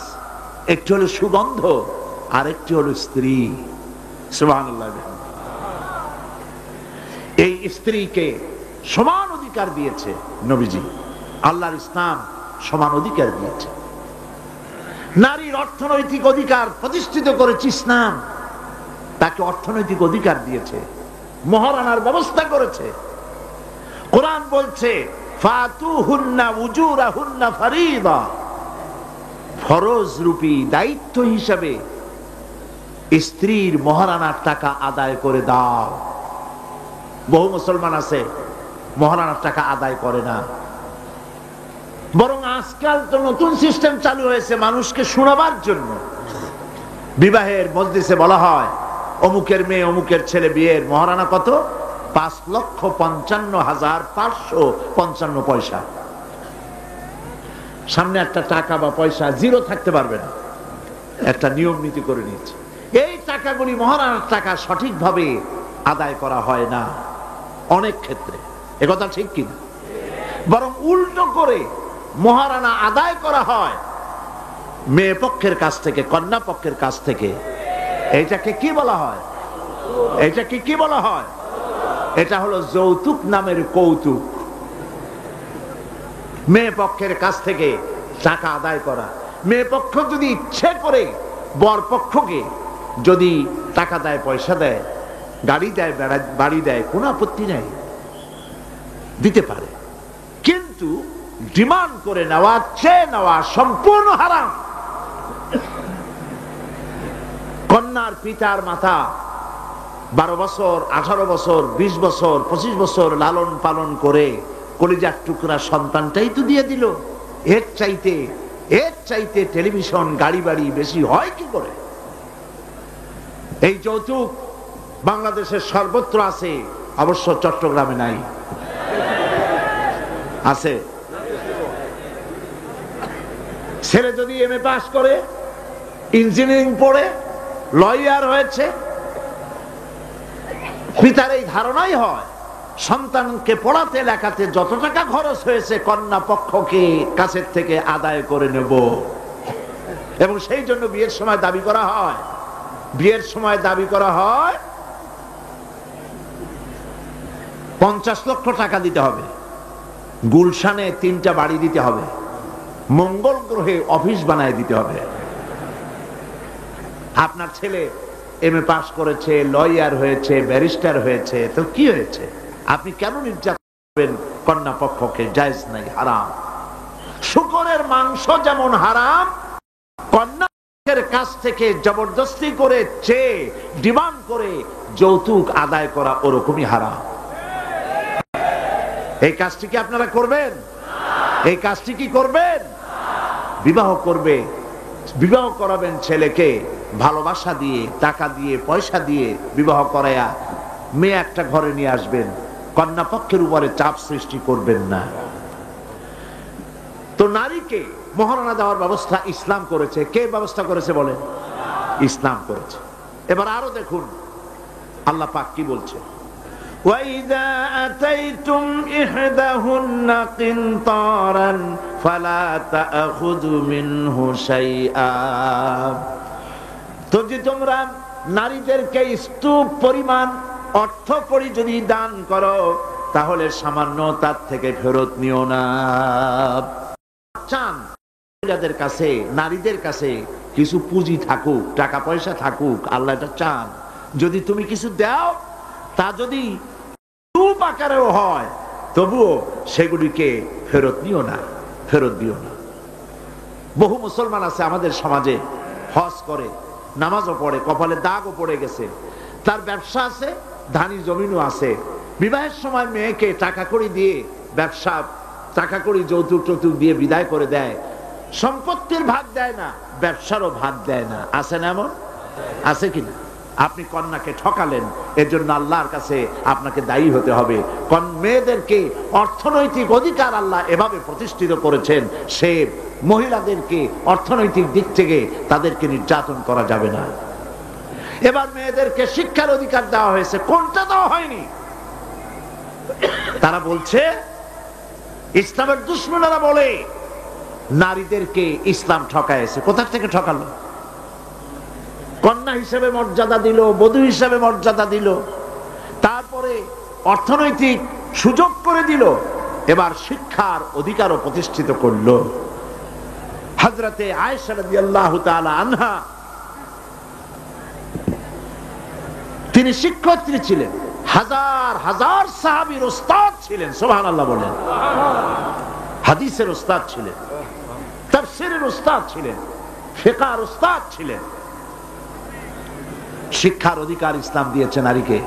Speaker 1: একটি হলো সুগন্ধ, আর একটি হলো স্ত্রী। সুবহানাল্লাহ। এই স্ত্রীকে সমান অধিকার দিয়েছে নবীজি, আল্লাহর ইসলাম সমান অধিকার দিয়েছে। নারীর অর্থনৈতিক অধিকার প্রতিষ্ঠিত করেছে ইসলাম, তাকে অর্থনৈতিক অধিকার দিয়েছে, মহারানার ব্যবস্থা করেছে। কোরআন বলছে, ফাতুহুন্না উজুরাহুন্না ফারিদা, ফরজ রূপী দায়িত্ব হিসাবে স্ত্রীর মহারানার টাকা আদায় করে দাও। বহু মুসলমান আছে মহারানার টাকা আদায় করে না, বরং আজকাল তো নতুন সিস্টেম চালু হয়েছে মানুষকে শোনাবার জন্য। বিবাহের মজলিসে বলা হয়, অমুকের মেয়ে অমুকের ছেলে বিয়ের মহারানা কত? ৫,৫৫,৫৫৫ পয়সা। সামনে একটা টাকা বা পয়সা জিরো থাকতে পারবে না, একটা নিয়ম নীতি করে নিচ্ছে। এই টাকাগুলি মহারানার টাকা সঠিকভাবে আদায় করা হয় না অনেক ক্ষেত্রে, একথা ঠিক কিনা? বরং উল্টো করে মহারানা আদায় করা হয় মেয়ে পক্ষের কাছ থেকে, কন্যা পক্ষের কাছ থেকে। এইটাকে কি বলা হয়? এটাকে কি বলা হয়? এটা হলো যৌতুক নামের কৌতুক। মেয়ে পক্ষের কাছ থেকে টাকা আদায় করা। মেয়ে পক্ষ যদি ইচ্ছে করে বর পক্ষকে যদি টাকা দেয়, পয়সা দেয়, গাড়ি দেয়, বাড়ি দেয়, কোনো আপত্তি নাই, দিতে পারে। কিন্তু ডিমান্ড করে নেওয়া, চেয়ে নেওয়া সম্পূর্ণ হারাম। কন্যার পিতার মাতা 12 বছর, 18 বছর, 20 বছর, 25 বছর লালন পালন করে কলিজার টুকরা সন্তানটাই তো দিয়ে দিল। এর চাইতে টেলিভিশন, গাড়ি বাড়ি বেশি হয় কি করে? এই যৌতুক বাংলাদেশের সর্বত্র আছে, অবশ্য চট্টগ্রামে নাই। আছে। ছেলে যদি এমএ পাস করে, ইঞ্জিনিয়ারিং পড়ে, লয়ার হয়েছে, পিতার এই ধারণাই হয় সন্তানকে পড়াতে লেখাতে যত টাকা খরচ হয়েছে কন্যা পক্ষকে কাছের থেকে আদায় করে নেব। এবং সেই জন্য বিয়ের সময় দাবি করা হয় 50 লক্ষ টাকা দিতে হবে, গুলশানে 3টা বাড়ি দিতে হবে, মঙ্গল গ্রহে অফিস বানায় দিতে হবে। আপনার ছেলে এমএ পাস করেছে, লয়ার হয়েছে, ব্যারিস্টার হয়েছে, তো কি হয়েছে? আপনি কেন নির্যাতন করবেন কন্যা পক্ষকে? জায়েজ নাই, হারাম। শূকরের মাংস যেমন হারাম, কন্যা পক্ষের কাছ থেকে জবরদস্তি করে চেয়ে ডিমান্ড করে যৌতুক আদায় করা ওরকমই হারাম। এই কাজটি কি আপনারা করবেন? এই কাজটি কি করবেন? বিবাহ করাবেন ছেলেকে ভালোবাসা দিয়ে, টাকা দিয়ে, পয়সা দিয়ে বিবাহ করায়া মেয়ে একটা ঘরে নিয়ে আসবেন। কন্যা পক্ষের উপরে চাপ সৃষ্টি করবেন না। তো নারীকে মহারণা দেওয়ার ব্যবস্থা ইসলাম করেছে। কে ব্যবস্থা করেছে বলেন? ইসলাম করেছে। এবার আরো দেখুন আল্লাহ পাক কি বলছে। وَإِذَا أَتَيْتُمْ إِحْدَاهُنَّ قِنطَارًا فَلَا تَأْخُذُوا مِنْهُ شَيْئًا। তো যে তোমরা নারীদেরকে স্তূপ পরিমাণ অর্থ করি যদি দান করো, তাহলে সামান্য তার থেকে ফেরত নিও না। চান মহিলাদের কাছে, নারীদের কাছে কিছু পুঁজি থাকুক, টাকা পয়সা থাকুক, আল্লাহ এটা চান। যদি তুমি কিছু দাও, তা যদি স্তূপ আকারেও হয়, তবুও সেগুলিকে ফেরত দিও না। বহু মুসলমান আছে আমাদের সমাজে, হজ করে, নামাজও পড়ে, কপালে দাগও পড়ে গেছে, তার ব্যবসা আছে, ধানি জমিনও আছে, বিবাহের সময় মেয়েকে টাকা কড়ি দিয়ে, ব্যবসা টাকা কড়ি যৌতুক টৌতুক দিয়ে বিদায় করে দেয়। সম্পত্তির ভাগ দেয় না, ব্যবসারও ভাগ দেয় না। আছে না এমন? আছে কিনা? আপনি কন্যাকে ঠকালেন, এর জন্য আল্লাহর কাছে আপনাকে দায়ী হতে হবে। মেয়েদেরকে অর্থনৈতিক অধিকার আল্লাহ এভাবে প্রতিষ্ঠিত করেছেন, সে মহিলাদেরকে অর্থনৈতিক দিক থেকে তাদেরকে নির্যাতন করা যাবে না। এবার মেয়েদেরকে শিক্ষার অধিকার দেওয়া হয়েছে, কোনটা দেওয়া হয়নি? তারা বলছে, ইসলামের দুশমনেরা বলে নারীদেরকে ইসলাম ঠকাইছে। কোথা থেকে ঠকালো? কন্যা হিসেবে মর্যাদা দিল, বধূ হিসেবে মর্যাদা দিল, তারপরে অর্থনৈতিক সুযোগ করে দিল, এবার শিক্ষার অধিকারও প্রতিষ্ঠিত করলো। হযরতে আয়েশা রাদিয়াল্লাহু তাআলা আনহা, তিনি শিক্ষয়িত্রী ছিলেন, হাজার হাজার সাহাবীর উস্তাদ ছিলেন। সুবহানাল্লাহ বলেন। হাদিসের উস্তাদ ছিলেন, তাফসীরের উস্তাদ ছিলেন, ফিকহের উস্তাদ ছিলেন। শিক্ষার অধিকার ইসলাম দিয়েছে নারীকে।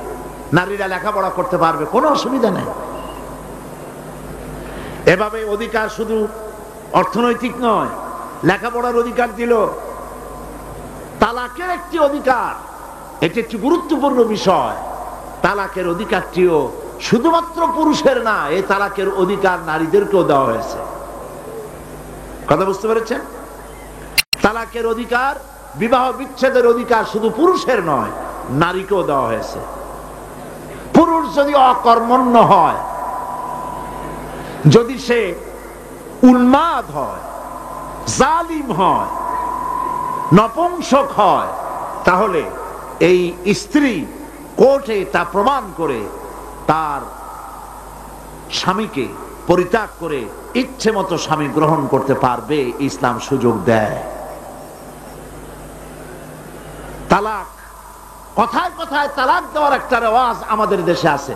Speaker 1: নারীরা লেখাপড়া করতে পারবে, কোনো অসুবিধা নেই। এভাবে অধিকার শুধু অর্থনৈতিক নয়, লেখাপড়ার অধিকার দিল। তালাকের একটি অধিকার, এটি একটি গুরুত্বপূর্ণ বিষয়। তালাকের অধিকারটিও শুধুমাত্র পুরুষের না, এই তালাকের অধিকার নারীদেরকেও দেওয়া হয়েছে। কথা বুঝতে পেরেছেন? তালাকের অধিকার, বিবাহ বিচ্ছেদের অধিকার শুধু পুরুষের নয়, নারীকেও দেওয়া হয়েছে। পুরুষ যদি অকর্মণ্য হয়, যদি সে উন্মাদ হয়, জালিম হয়, নপুংসক হয়, তাহলে এই স্ত্রী কোর্টে তা প্রমাণ করে তার স্বামীকে পরিত্যাগ করে ইচ্ছে মতো স্বামী গ্রহণ করতে পারবে। ইসলাম সুযোগ দেয়। তালাক, কথায় কথায় তালাক দেওয়ার একটা রেওয়াজ আমাদের দেশে আছে।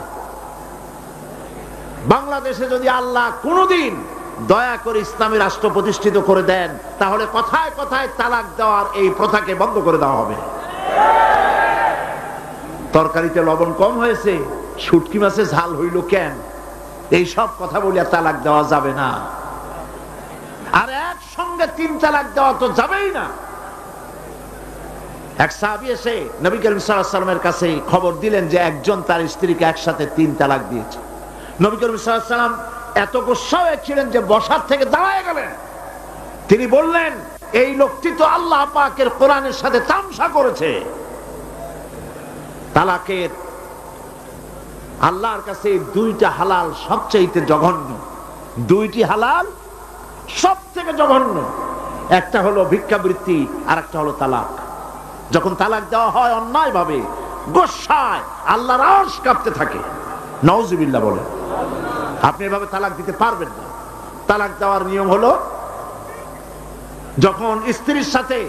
Speaker 1: বাংলাদেশে যদি আল্লাহ কোনদিন দয়া করে ইসলামী রাষ্ট্র প্রতিষ্ঠিত করে দেন, তাহলে কথায় কথায় তালাক দেওয়ার এই প্রথাকে বন্ধ করে দেওয়া হবে। তরকারিতে লবণ কম হয়েছে, শুটকি মাছে ঝাল হইল কেন? এই সব কথা বলিয়া তালাক দেওয়া যাবে না। আর একসঙ্গে 3 তালাক দেওয়া তো যাবেই না। এক সাহাবী এসে নবী করিম সাল্লাল্লাহু আলাইহি ওয়াসাল্লামের কাছে খবর দিলেন যে একজন তার স্ত্রীকে একসাথে 3 তালাক দিয়েছে। নবী করিম সাল্লাল্লাহু আলাইহি ওয়াসাল্লাম এত গুসা হয়েছিলেন যে বসার থেকে দাঁড়ায় গেলেন। তিনি বললেন, এই লোকটি তো আল্লাহ পাকের কোরআনের সাথে তামসা করেছে। তালাকের আল্লাহর কাছে 2টা হালাল সবচেয়ে জঘন্য। 2টি হালাল সব থেকে জঘন্য। একটা হলো ভিক্ষাবৃত্তি, আর একটা হলো তালাক। যখন তালাক দেওয়া হয় অন্যায় ভাবে, গোসায় আল্লাহর আরশ কাঁপতে থাকে। নাউজুবিল্লাহ বলে। আপনি এভাবে তালাক দিতে পারবেন না। তালাক দেওয়ার নিয়ম হলো, যখন স্ত্রীর সাথে,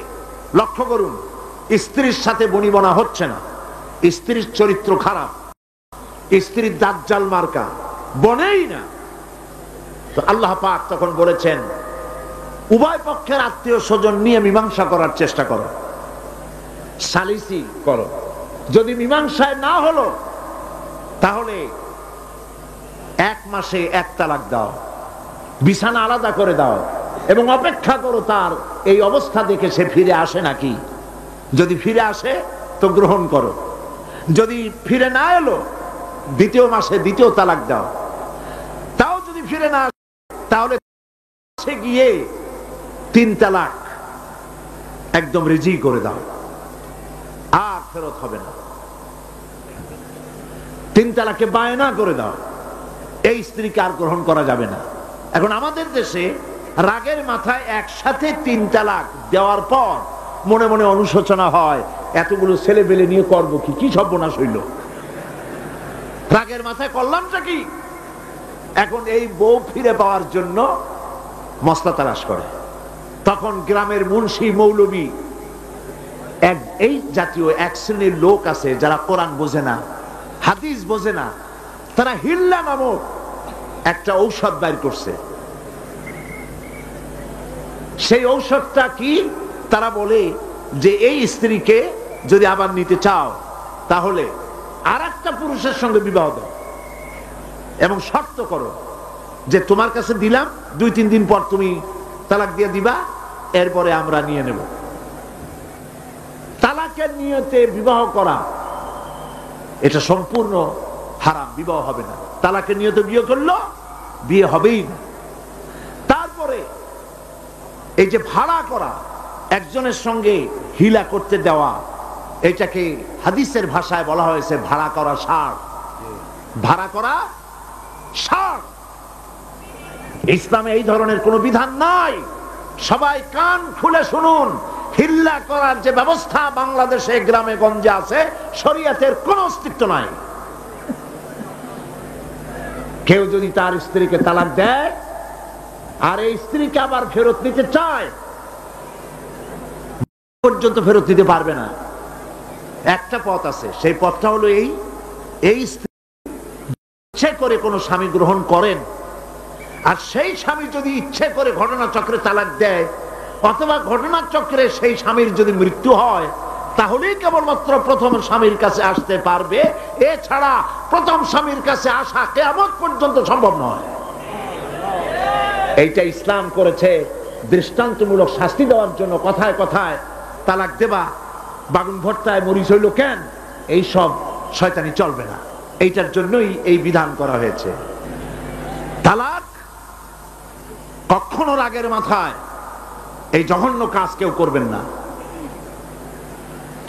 Speaker 1: লক্ষ্য করুন, স্ত্রীর সাথে বনিবনা হচ্ছে না, স্ত্রীর চরিত্র খারাপ, স্ত্রীর দাজ্জাল মার্কা, বনেই না, তো আল্লাহ পাক তখন বলেছেন উভয় পক্ষের আত্মীয় স্বজন নিয়ে মীমাংসা করার চেষ্টা করো, সালিসি করো। যদি মীমাংসায় না হলো তাহলে 1 মাসে 1 তালাক দাও, বিছানা আলাদা করে দাও এবং অপেক্ষা করো তার এই অবস্থা দেখে সে ফিরে আসে নাকি। যদি ফিরে আসে তো গ্রহণ করো, যদি ফিরে না এলো 2য় মাসে 2য় তালাক দাও। তাও যদি ফিরে না আসে তাহলে গিয়ে 3 তালাক একদম রেজি করে দাও, আর ফেরত হবে না। 3 তালাকে বায়না করে দাও, এই স্ত্রীকে আর গ্রহণ করা যাবে না। এখন আমাদের দেশে রাগের মাথায় একসাথে 3 তালাক দেওয়ার পর মনে মনে অনুশোচনা হয়, এতগুলো ছেলে পেলে নিয়ে করবো কি, কি সর্বনাশ হইল, রাগের মাথায় করলামটা কি। এখন এই বউ ফিরে পাওয়ার জন্য মসলা তালাশ করে। তখন গ্রামের মুন্সি মৌলবী, এই জাতীয় 1 শ্রেণীর লোক আছে যারা কোরআন বোঝে না, হাদিস বোঝে না, তারা হিল্লা নামক একটা ঔষধ বাইর করছে। সেই ঔষধটা কি? তারা বলে যে এই স্ত্রীকে যদি আবার নিতে চাও তাহলে আরেকটা পুরুষের সঙ্গে বিবাহ দাও এবং শর্ত করো যে তোমার কাছে দিলাম, 2-3 দিন পর তুমি তালাক দিয়ে দিবা, এরপরে আমরা নিয়ে নেব। তালাকের নিয়তে বিবাহ করা এটা সম্পূর্ণ হারাম, বিবাহ হবে না। তালাকের নিয়তে বিয়ে করলো বিয়ে হবেই না। তারপরে এই যে ভাড়া করা, একজনের সঙ্গে হিলা করতে দেওয়া, এটাকে হাদিসের ভাষায় বলা হয়েছে ভাড়া করা ষাঁড়। ভাড়া করা ষাঁড়। ইসলামে এই ধরনের কোনো বিধান নাই। সবাই কান খুলে শুনুন, হিল্লা করার যে ব্যবস্থা বাংলাদেশে গ্রামে গঞ্জে আছে, শরীয়তের কোনো অস্তিত্ব নাই। কেউ যদি তার স্ত্রীকে তালাক দেয় আর এই স্ত্রীকে আবার ফেরত নিতে চায়, পর্যন্ত ফেরত দিতে পারবে না। একটা পথ আছে, সেই পথটা হলো এই স্ত্রী ইচ্ছে করে কোনো স্বামী গ্রহণ করেন, আর সেই স্বামী যদি ইচ্ছে করে ঘটনাচক্রে তালাক দেয়, অথবা ঘটনাচক্রে সেই স্বামীর যদি মৃত্যু হয়, তাহলেই কেবলমাত্র প্রথম স্বামীর কাছে আসতে পারবে। এছাড়া প্রথম স্বামীর কাছে আসা কিয়ামত পর্যন্ত সম্ভব নয়। এইটা ইসলাম করেছে দৃষ্টান্তমূলক শাস্তি দেওয়ার জন্য। কথায় কথায় তালাক দেবা, বাগুন ভর্তায় মরিচ হইল কেন, এই সব শয়তানি চলবে না। এইটার জন্যই এই বিধান করা হয়েছে। তালাক কখনো রাগের মাথায় এই জঘন্য কাজ কেউ করবেন না।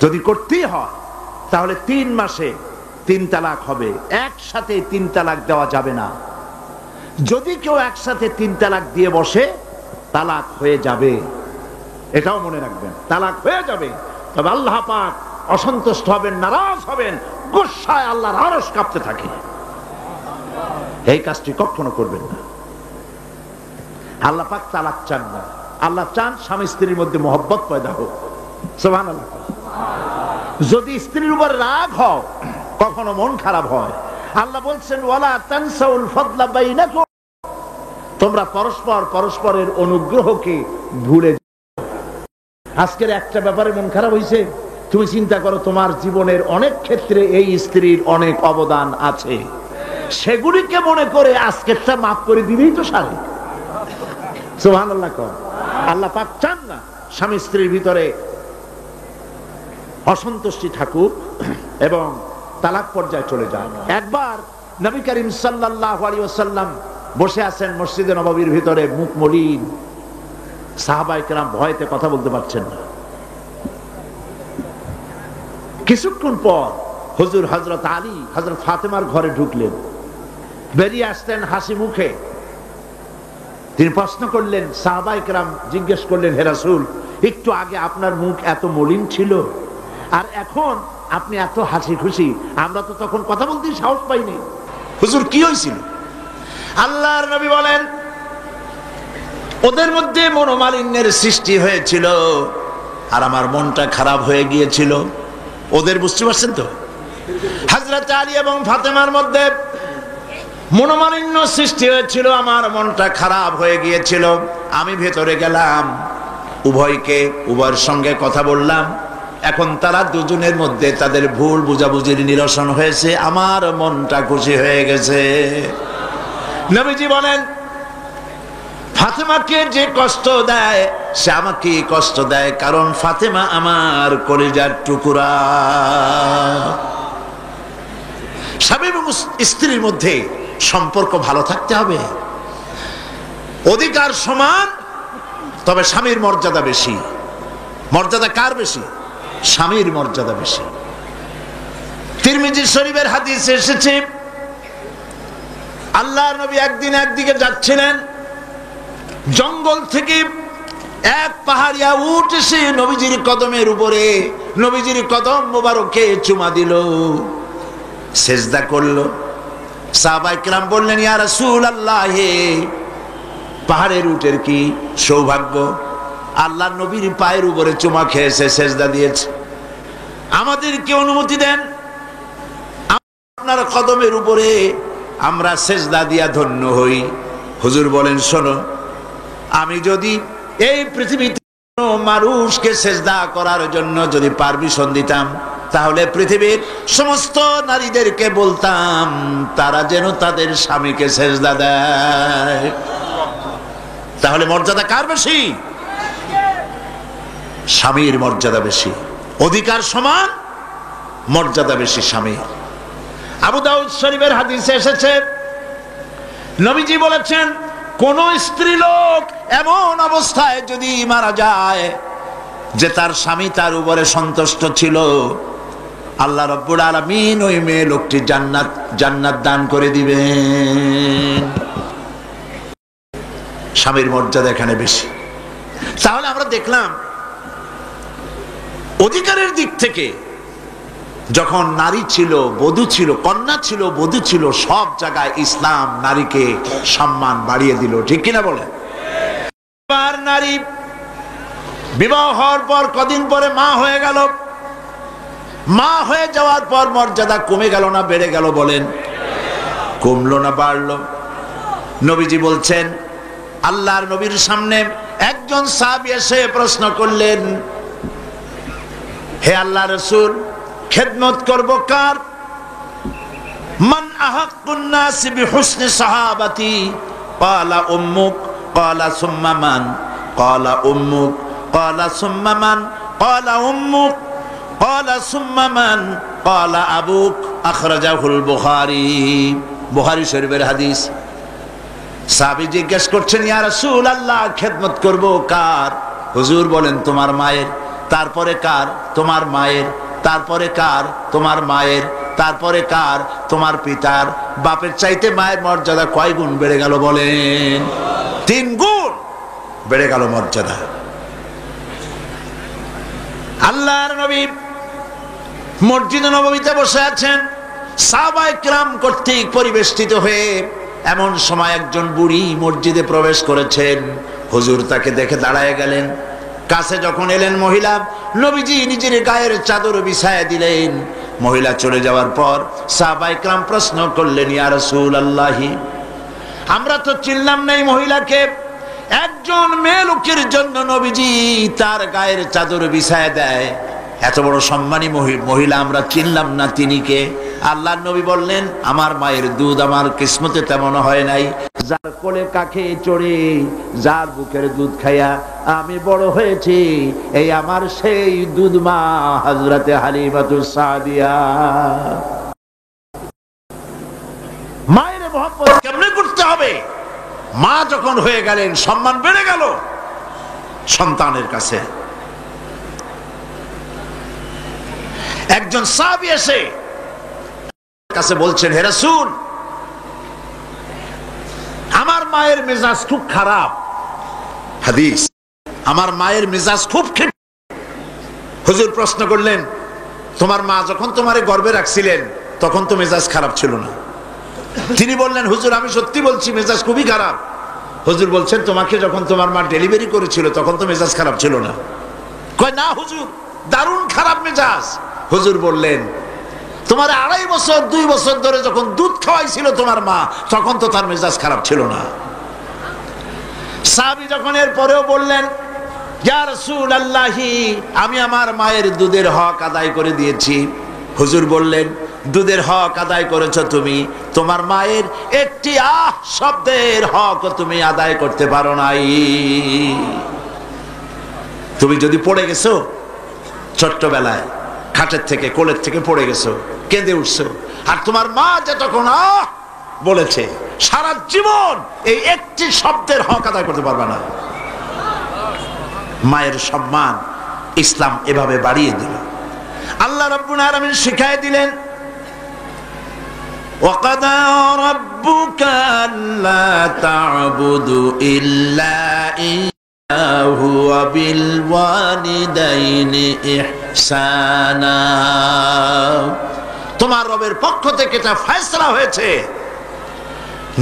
Speaker 1: যদি করতেই হয় তাহলে 3 মাসে 3 তালাক হবে, একসাথে 3 তালাক দেওয়া যাবে না। যদি কেউ একসাথে 3 তালাক দিয়ে বসে, তালাক হয়ে যাবে, এটাও মনে রাখবেন, তালাক হয়ে যাবে। তবে আল্লাহ পাক অসন্তুষ্ট হবেন, নারাজ হবেন, গোসায় আল্লাহর আরশ কাঁপতে থাকে। এই কাজটি কখনো করবেন না। আল্লাহ পাক তালাক চান না। আল্লাহ চান স্বামী স্ত্রীর মধ্যে মহব্বত পয়দা হোক। সুবহানাল্লাহ। যদি স্ত্রীর উপর রাগ হয়, কখনো মন খারাপ হয়, আল্লাহ বলছেন ওয়ালা তানসাউল ফাদলা বাইনাকুম, তোমরা পরস্পর পরস্পরের অনুগ্রহকে ভুলে যাও। আজকের একটা ব্যাপারে মন খারাপ হয়েছে, তুমি চিন্তা করো তোমার জীবনের অনেক ক্ষেত্রে এই স্ত্রীর অনেক অবদান আছে। সেগুলিকে মনে করে আজকেরটা মাফ করে দিলেই তো সারে। সুবহানাল্লাহ। আল্লাহ পাক চান না স্বামী স্ত্রীর ভিতরে অসন্তুষ্টি থাকুক এবং তালাক পর্যায়ে চলে যায়। একবার নবী করিম সাল্লাল্লাহু আলাইহি ওয়াসাল্লাম বসে আছেন মসজিদে নববীর ভিতরে, মুখ মলিন, সাহাবায়ে কেরাম ভয়তে কথা বলতে পারছেন না। কিছুক্ষণ পর হুজুর হযরত আলী হযরত ফাতেমার ঘরে ঢুকলেন, বেরিয়ে আসতেন হাসি মুখে। তিনি প্রশ্ন করলেন, সাহাবায়ে কেরাম জিজ্ঞেস করলেন, হে রাসূল, একটু আগে আপনার মুখ এত মলিন ছিল আর এখন আপনি এত হাসি খুশি, আমরা তো তখন কথা বলতে সাহস পাইনি। হুজুর কি হয়েছিল? আল্লাহর নবী বলেন, ওদের মধ্যে মনোমালিন্যের সৃষ্টি হয়েছিল আর আমার মনটা খারাপ হয়ে গিয়েছিল। ওদের, বুঝতে পারছেন তো, হযরত আলী এবং ফাতেমার মধ্যে মনোমালিন্য সৃষ্টি হয়েছিল, আমার মনটা খারাপ হয়ে গিয়েছিল। আমি ভেতরে গেলাম, উভয়ের সঙ্গে কথা বললাম। এখন তারা দুজনের মধ্যে তাদের ভুল বুঝাবুঝির নিরসন হয়েছে, আমার মনটা খুশি হয়ে গেছে। নবীজি বলেন, ফাতেমাকে যে কষ্ট দেয় সে আমাকে কষ্ট দেয়, কারণ ফাতেমা আমার কলিজার টুকরা। স্বামী এবং স্ত্রীর মধ্যে সম্পর্ক ভালো থাকতে হবে, অধিকার সমান, তবে স্বামীর মর্যাদা বেশি। মর্যাদা কার বেশি? স্বামীর মর্যাদা বেশি। তিরমিজি শরীফের হাদিসে এসেছে, আল্লাহর নবী একদিন একদিকে যাচ্ছিলেন, জঙ্গল থেকে এক পাহাড়িয়া উট এসে নবীজির কদমের উপরে, নবীজির কদম মোবারকে চুমা দিল, সেজদা করলো। সাহাবায়ে কেরাম বললেন, ইয়া রাসূলুল্লাহ, পাহাড়ের উটের কি সৌভাগ্য, আল্লাহর নবীর পায়ের উপরে চুমা খেয়েছে, সেজদা দিয়েছে, আমাদেরকে অনুমতি দেন, আপনার কদমের উপরে আমরা সেজদা দিয়া ধন্য হই। হুজুর বলেন, শোনো, আমি যদি এই পৃথিবীতে কোনো মানুষকে সেজদা করার জন্য যদি পারমিশন দিতাম, তাহলে পৃথিবীর সমস্ত নারীদেরকে বলতাম তারা যেন তাদের স্বামীকে সেজদা দেয়। তাহলে মর্যাদা কার বেশি? স্বামীর মর্যাদা বেশি। অধিকার সমান, মর্যাদা বেশি স্বামীর। আবু দাউদ শরীফের হাদিসে এসেছে, নবীজি বলেছেন, কোন স্ত্রী লোক এমন অবস্থায় যদি মারা যায় যে তার স্বামী তার উপরে সন্তুষ্ট ছিল, আল্লাহ রাব্বুল আলামিন ওই মেয়ে লোকটি জান্নাত দান করে দিবেন। স্বামীর মর্যাদা এখানে বেশি। তাহলে আমরা দেখলাম অধিকারের দিক থেকে যখন নারী ছিল, বধূ ছিল, কন্যা ছিল, বধূ ছিল, সব জায়গায় ইসলাম নারীকে সম্মান বাড়িয়ে দিল। ঠিক কিনা বলেন? এবার নারী বিবাহ হওয়ার পর কদিন পরে মা হয়ে গেল, মা হয়ে যাওয়ার পর মর্যাদা কমে গেল না বেড়ে গেল? বলেন, কমলো না বাড়লো? নবীজি বলছেন, আল্লাহর নবীর সামনে একজন সাহাবী এসে প্রশ্ন করলেন, হে আল্লাহর রাসূল, খেদমত করব কার? মান আহাক্কুন নাস বিহুসনি সাহাবাতি? ক্বালা উম্মুক। ক্বালা সুম্মা মান? ক্বালা উম্মুক। ক্বালা সুম্মা মান? ক্বালা উম্মুক। ক্বালা সুম্মা মান? ক্বালা আবুক। আখরাজাহুল বুখারী। বুখারী শরীফের হাদিস। সাহাবী জিজ্ঞেস করছেন, ইয়া রাসূলুল্লাহ, খেদমত করব কার? হুজুর বলেন, তোমার মায়ের। তারপরে কার? তোমার মায়ের। তারপরে কার? তোমার মায়ের। তারপরে কার? তোমার পিতার। বাপের চাইতে মায়ের মর্যাদা কয় গুণ বেড়ে গেল? বলেন, 3 গুণ বেড়ে গেল মর্যাদা। আল্লাহর নবী মসজিদে নববীতে বসে আছেন, সাহাবায়ে কিরাম কর্তৃক পরিবেষ্টিত হয়ে। এমন সময় একজন বুড়ি মসজিদে প্রবেশ করেছেন। হুজুর তাকে দেখে দাঁড়ায় গেলেন। কাছে যখন এলেন মহিলা, নবীজি নিজের গায়ের চাদর বিছায়া দিলেন। মহিলা চলে যাওয়ার পর সাহাবায়ে কেরাম প্রশ্ন করলেন, ইয়া রাসূলুল্লাহ, আমরা তো চিনলাম না এই মহিলাকে। একজন মেয়ে লোকের জন্য নবীজি তার গায়ের চাদর বিছায়া দেয়, এত বড় সম্মানী মহিলা আমরা চিনলাম না, তিনি কে? আল্লাহর নবী বললেন, আমার মায়ের দুধ আমার কিসমতে তেমন হয় নাই। যার কোলে কাকে চড়ে, যার বুকের দুধ খাইয়া আমি বড় হয়েছি, এই আমার সেই দুধ মা হযরতে হালিমাতুস সাদিয়া। মায়ের মহব্বত কেমনে করতে হবে? মা যখন হয়ে গেলেন, সম্মান বেড়ে গেল সন্তানের কাছে। একজন সাহাবী এসে কাছে বলছেন, হে রাসূল, আমার মায়ের মেজাজ খুব খারাপ। হাদিস, আমার মায়ের মেজাজ খুব খারাপ। হুজুর প্রশ্ন করলেন, তোমার মা যখন তোমারে গর্ভে রাখছিলেন তখন তো মেজাজ খারাপ ছিল না? তিনি বললেন, হুজুর আমি সত্যি বলছি, মেজাজ খুবই খারাপ। হুজুর বলছেন, তোমাকে যখন তোমার মা ডেলিভারি করেছিল তখন তো মেজাজ খারাপ ছিল না? কয়, না হুজুর, দারুণ খারাপ মেজাজ। হুজুর বললেন, তোমার 2.5 বছর 2 বছর ধরে যখন দুধ খাওয়াইছিল তোমার মা, তখন তো তার মেজাজ খারাপ ছিল না। সাহাবী যখন এর পরেও বললেন, ইয়া রাসূলুল্লাহ, আমি আমার মায়ের দুধের হক আদায় করে দিয়েছি। হুজুর বললেন, দুধের হক আদায় করেছো তুমি, তোমার মায়ের একটি শব্দের হক তুমি আদায় করতে পারো নাই। তুমি যদি পড়ে গেছো ছোট্টবেলায়, খাটের থেকে কোলের থেকে পড়ে গেছো, কেঁদে উঠছো, আর তোমার মা যে তখন বলেছে, সারা জীবন এই একটি শব্দের হক আদায় করতে পারবে না। মায়ের সম্মান ইসলাম এভাবে বাড়িয়ে দিল। আল্লাহ রাব্বুল আলামিন শিখায় দিলেন, وَقَضَى رَبُّكَ أَلَّا تَعْبُدُوا إِلَّا إِيَّاهُ وَبِالْوَالِدَيْنِ إِحْسَانًا। তোমার রবের পক্ষ থেকে এটা ফয়সালা হয়েছে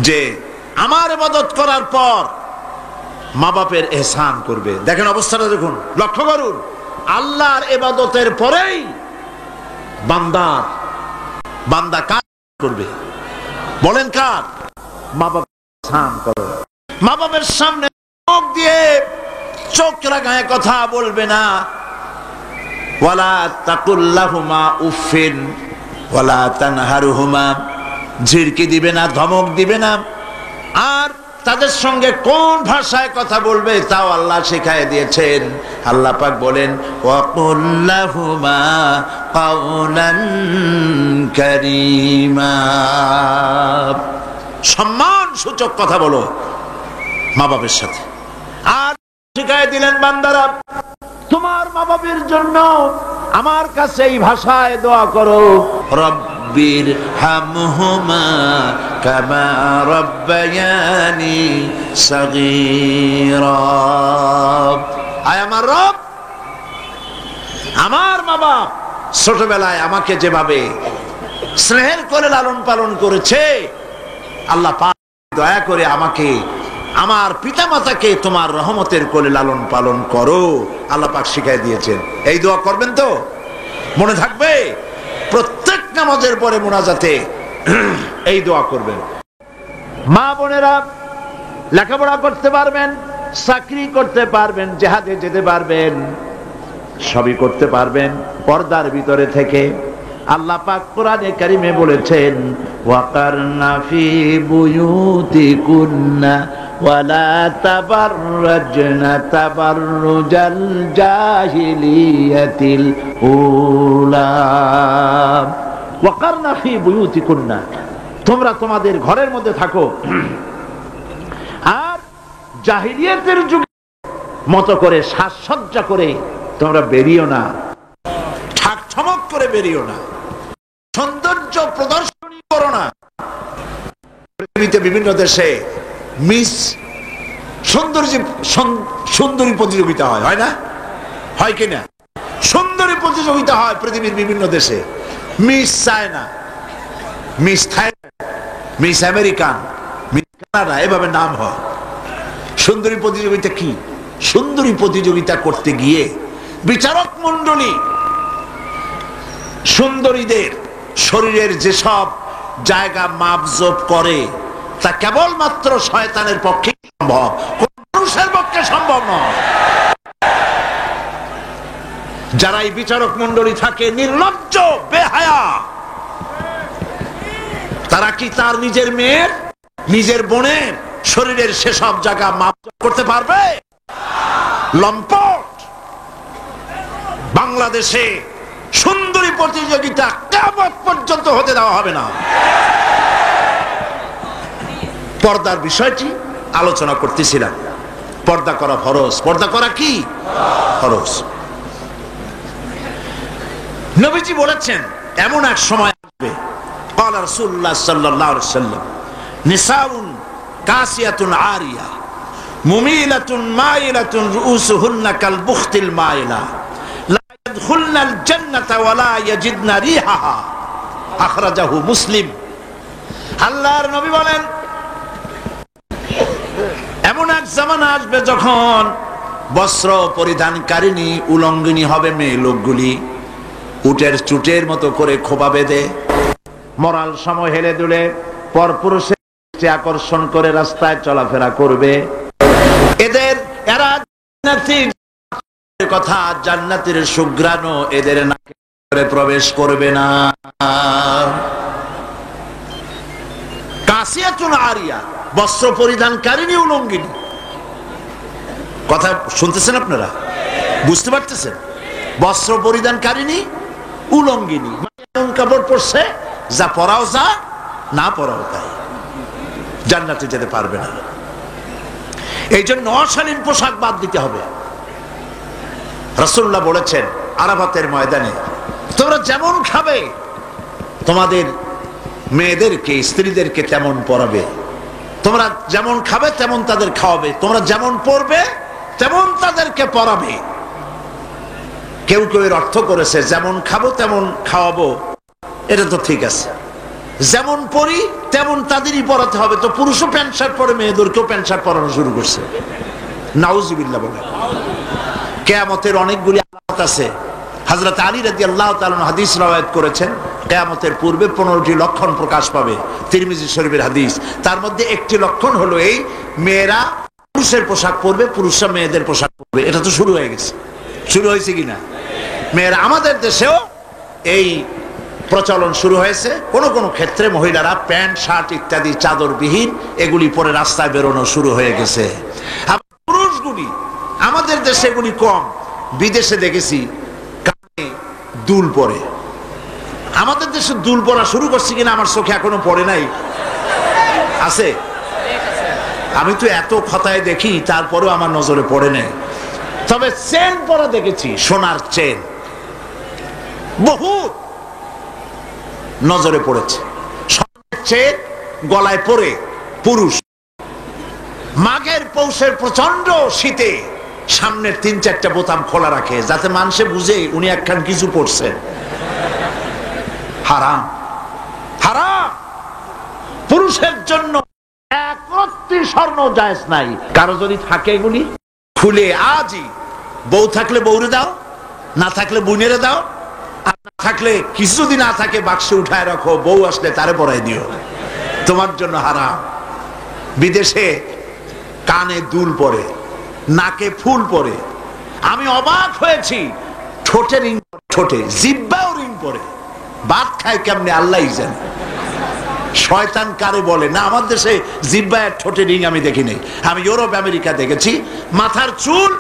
Speaker 1: যে আমার ইবাদত করার পর মা বাপের ইহসান করবে। দেখেন অবস্থাটা, দেখুন, লক্ষ্য করুন, আল্লাহর ইবাদতের পরেই বান্দা কাজ করবে। বলেন কার? মা বাপ ইহসান করো। মা বাপের সামনে চোখ দিয়ে চোখ লাগায় কথা বলবে না। ওয়ালা তাকুল্লাহুমা উফিন ওয়ালা তানহারুহুমা, ঝিড়কি দিবে না, ধমক দিবে না। আর তাদের সঙ্গে কোন ভাষায় কথা বলবে তাও আল্লাহ শিখায় দিয়েছেন। আল্লাহ পাক বলেন, ওয়াকুল্লাহুমা কাওলান কারীমা, সম্মান সূচক কথা বলো মা বাবার সাথে। আর শিখায় দিলেন, বান্দারা তোমার মা বাবার জন্য আমার কাছে এই ভাষায় দোয়া করো, রব্বির হামহুমা কামা রব্বায়ানি সগীরা। আয় আমার রব, আমার মা বাপ ছোটবেলায় আমাকে যেভাবে স্নেহের করে লালন পালন করেছে, আল্লাহ পাক দয়া করে আমাকে, আমার পিতা মাতাকে তোমার রহমতের কোলে লালন পালন করো। আল্লাহ পাক শিখাই দিয়েছেন। এই দোয়া করবেন তো? মনে থাকবে? প্রত্যেক নামাজের পরে মুনাজাতে এই দোয়া করবেন। মা বোনেরা লেখাপড়া করতে পারবেন, চাকরি করতে পারবেন, জিহাদে যেতে পারবেন, সবই করতে পারবেন পর্দার ভিতরে থেকে। আল্লাহ পাক কোরআনে কারিমে বলেছেন, ওয়াকারনা ফি বুয়ুতিকুন্না ওয়ালা তাবাররাজনা তাবাররুজাল জাহিলিয়াতিল উলা। ওয়াকারনা ফি বুয়ুতিকুন্না, তোমরা তোমাদের ঘরের মধ্যে থাকো, আর জাহিলিয়াতের যুগে মতো করে সাজসজ্জা করে তোমরা বেরিও না, ঠাক ঠমক করে বেরিও না, সৌন্দর্য প্রদর্শনী করো না। পৃথিবীতে বিভিন্ন দেশে মিস সুন্দরী প্রতিযোগিতা হয় না? হয় কিনা? সুন্দরী প্রতিযোগিতা হয় পৃথিবীর বিভিন্ন দেশে। Miss China, miss Thailand, miss American, miss Canada, এভাবে নাম হয়। সুন্দরী প্রতিযোগিতা কি? সুন্দরী প্রতিযোগিতা করতে গিয়ে বিচারক মণ্ডলী সুন্দরীদের শরীরের যেসব জায়গা মাপজোপ করে তা কেবলমাত্র শয়তানের পক্ষে সম্ভব, কোন মানুষের পক্ষে সম্ভব নয়। যারা এই বিচারক মণ্ডলী থাকে নির্লজ্জ, বেহায়া, তারা কি তার নিজের মেয়ের, নিজের বোনের শরীরের সেসব জায়গা মাপ করতে পারবে? লম্পট। বাংলাদেশে সুন্দরী প্রতিযোগিতা কিয়ামত পর্যন্ত হতে দেওয়া হবে না। পর্দার বিষয়টি আলোচনা করতেছিলাম। পর্দা করা ফরজ। পর্দা করা কি ফরজ। নবীজি বলেছেন এমন এক সময় আসবে, قال رسول الله صلى الله عليه وسلم نساء كاسية عارية مميلة مائلة رؤوسهن كالبخت المائلة لا يدخلن الجنة ولا يجدن ريحها أخرجه مسلم। আল্লাহর নবী বলেন এমন এক জামানা আসবে যখন বস্ত্র পরিধানকারিণী উলঙ্গিনী হবে মেয়ে লোকগুলি, উটের চুটের মতো করে খোপা বেঁধে মরাল সময় হেলে দুলে পরপুরুষের দৃষ্টি আকর্ষণ করে রাস্তায় চলাফেরা করবে। এরা জান্নাতীর কথা, জান্নাতের সুঘ্রাণ এদের নাকে করে প্রবেশ করবে না। কাসিয়াতুন আরিয়া, বস্ত্র পরিধানকারিণী উলঙ্গিনী। কথা শুনতেছেন আপনারা? বুঝতে পারতেছেন? বস্ত্র পরিধানকারিণী উলঙ্গিনী, এমন কাপড় পরছে যা পরাও যা, না পরাও তাই, জান্নাতে যেতে পারবে না। এই জন্য অশালীন পোশাক বাদ দিতে হবে। রাসূলুল্লাহ বলেছেন আরাফাতের ময়দানে, তোমরা যেমন খাবে তোমাদের মেয়েদেরকে, স্ত্রীদেরকে তেমন পরাবে। তোমরা যেমন খাবে তেমন তাদের খাওয়াবে। তোমরা যেমন পরবে তেমন তাদেরকে পরাবে। কেউ কেউ এর অর্থ করেছে যেমন খাবো তেমন খাওয়াবো, এটা তো ঠিক আছে। যেমন পরি তেমন তাদেরই পরাতে হবে। তো পুরুষও প্যান্ট শার্ট পরে মেয়েদেরকেও প্যান্ট শার্ট পরানো শুরু করছে। নাউজুবিল্লাহ বলে। কিয়ামতের অনেকগুলি আলামত আছে। হযরত আলী রাদিয়াল্লাহু তাআলা হাদিস রওয়ায়াত করেছেন, কিয়ামতের পূর্বে 15টি লক্ষণ প্রকাশ পাবে। তিরমিজি শরীফের হাদিস। তার মধ্যে একটি লক্ষণ হলো এই, মেয়েরা পুরুষের পোশাক পরবে, পুরুষরা মেয়েদের পোশাক পরবে। এটা তো শুরু হয়ে গেছে। শুরু হয়েছে কিনা? মেয়েরা, আমাদের দেশেও এই প্রচলন শুরু হয়েছে। কোন কোন ক্ষেত্রে মহিলারা প্যান্ট শার্ট ইত্যাদি চাদরবিহীন এগুলি পরে রাস্তায় বেরোনো শুরু হয়ে গেছে। পুরুষগুলি, আমাদের দেশে এগুলি কম, বিদেশে দেখেছি কানে দুল পরে। আমাদের দেশে দুল পরা শুরু করছে কিনা আমার চোখে এখনো পড়ে নাই। আছে? আমি তো এত খতায় দেখি, তারপরেও আমার নজরে পড়ে নাই। তবে চেন পরা দেখেছি, সোনার চেন বহুত নজরে পড়েছে। সোনার চেন গলায় পরে পুরুষ মাঘের পৌষের প্রচন্ড শীতে সামনের 3-4টা বোতাম খোলা রাখে, যাতে মানুষে বুঝে উনি একখান কিছু পড়ছেন। হারাম, হারাম। পুরুষের জন্য এক রত্তি স্বর্ণ জায়েজ নাই। কারো যদি থাকে এগুলি খুলে আজই, বউ থাকলে বউরে দাও, না থাকলে বোনেরে দাও, আর না থাকলে কিছু যদি না থাকে বাক্সে উঠায় রাখো, বউ আসলে তারে পরাই দিও। তোমার জন্য হারাম। বিদেশে কানে দুল পরে, নাকে ফুল পরে। আমি অবাক হয়েছি, ঠোঁটে রিং, ঠোঁটে জিহ্বাও রিং পরে। ভাত খায় কেমনে আল্লাহই জানে। শয়তান কারে বলে না, আমার দেশে জিহ্বায় ঠোঁটে রিং আমি দেখিনি। আমি ইউরোপ আমেরিকা দেখেছি, মাথার চুল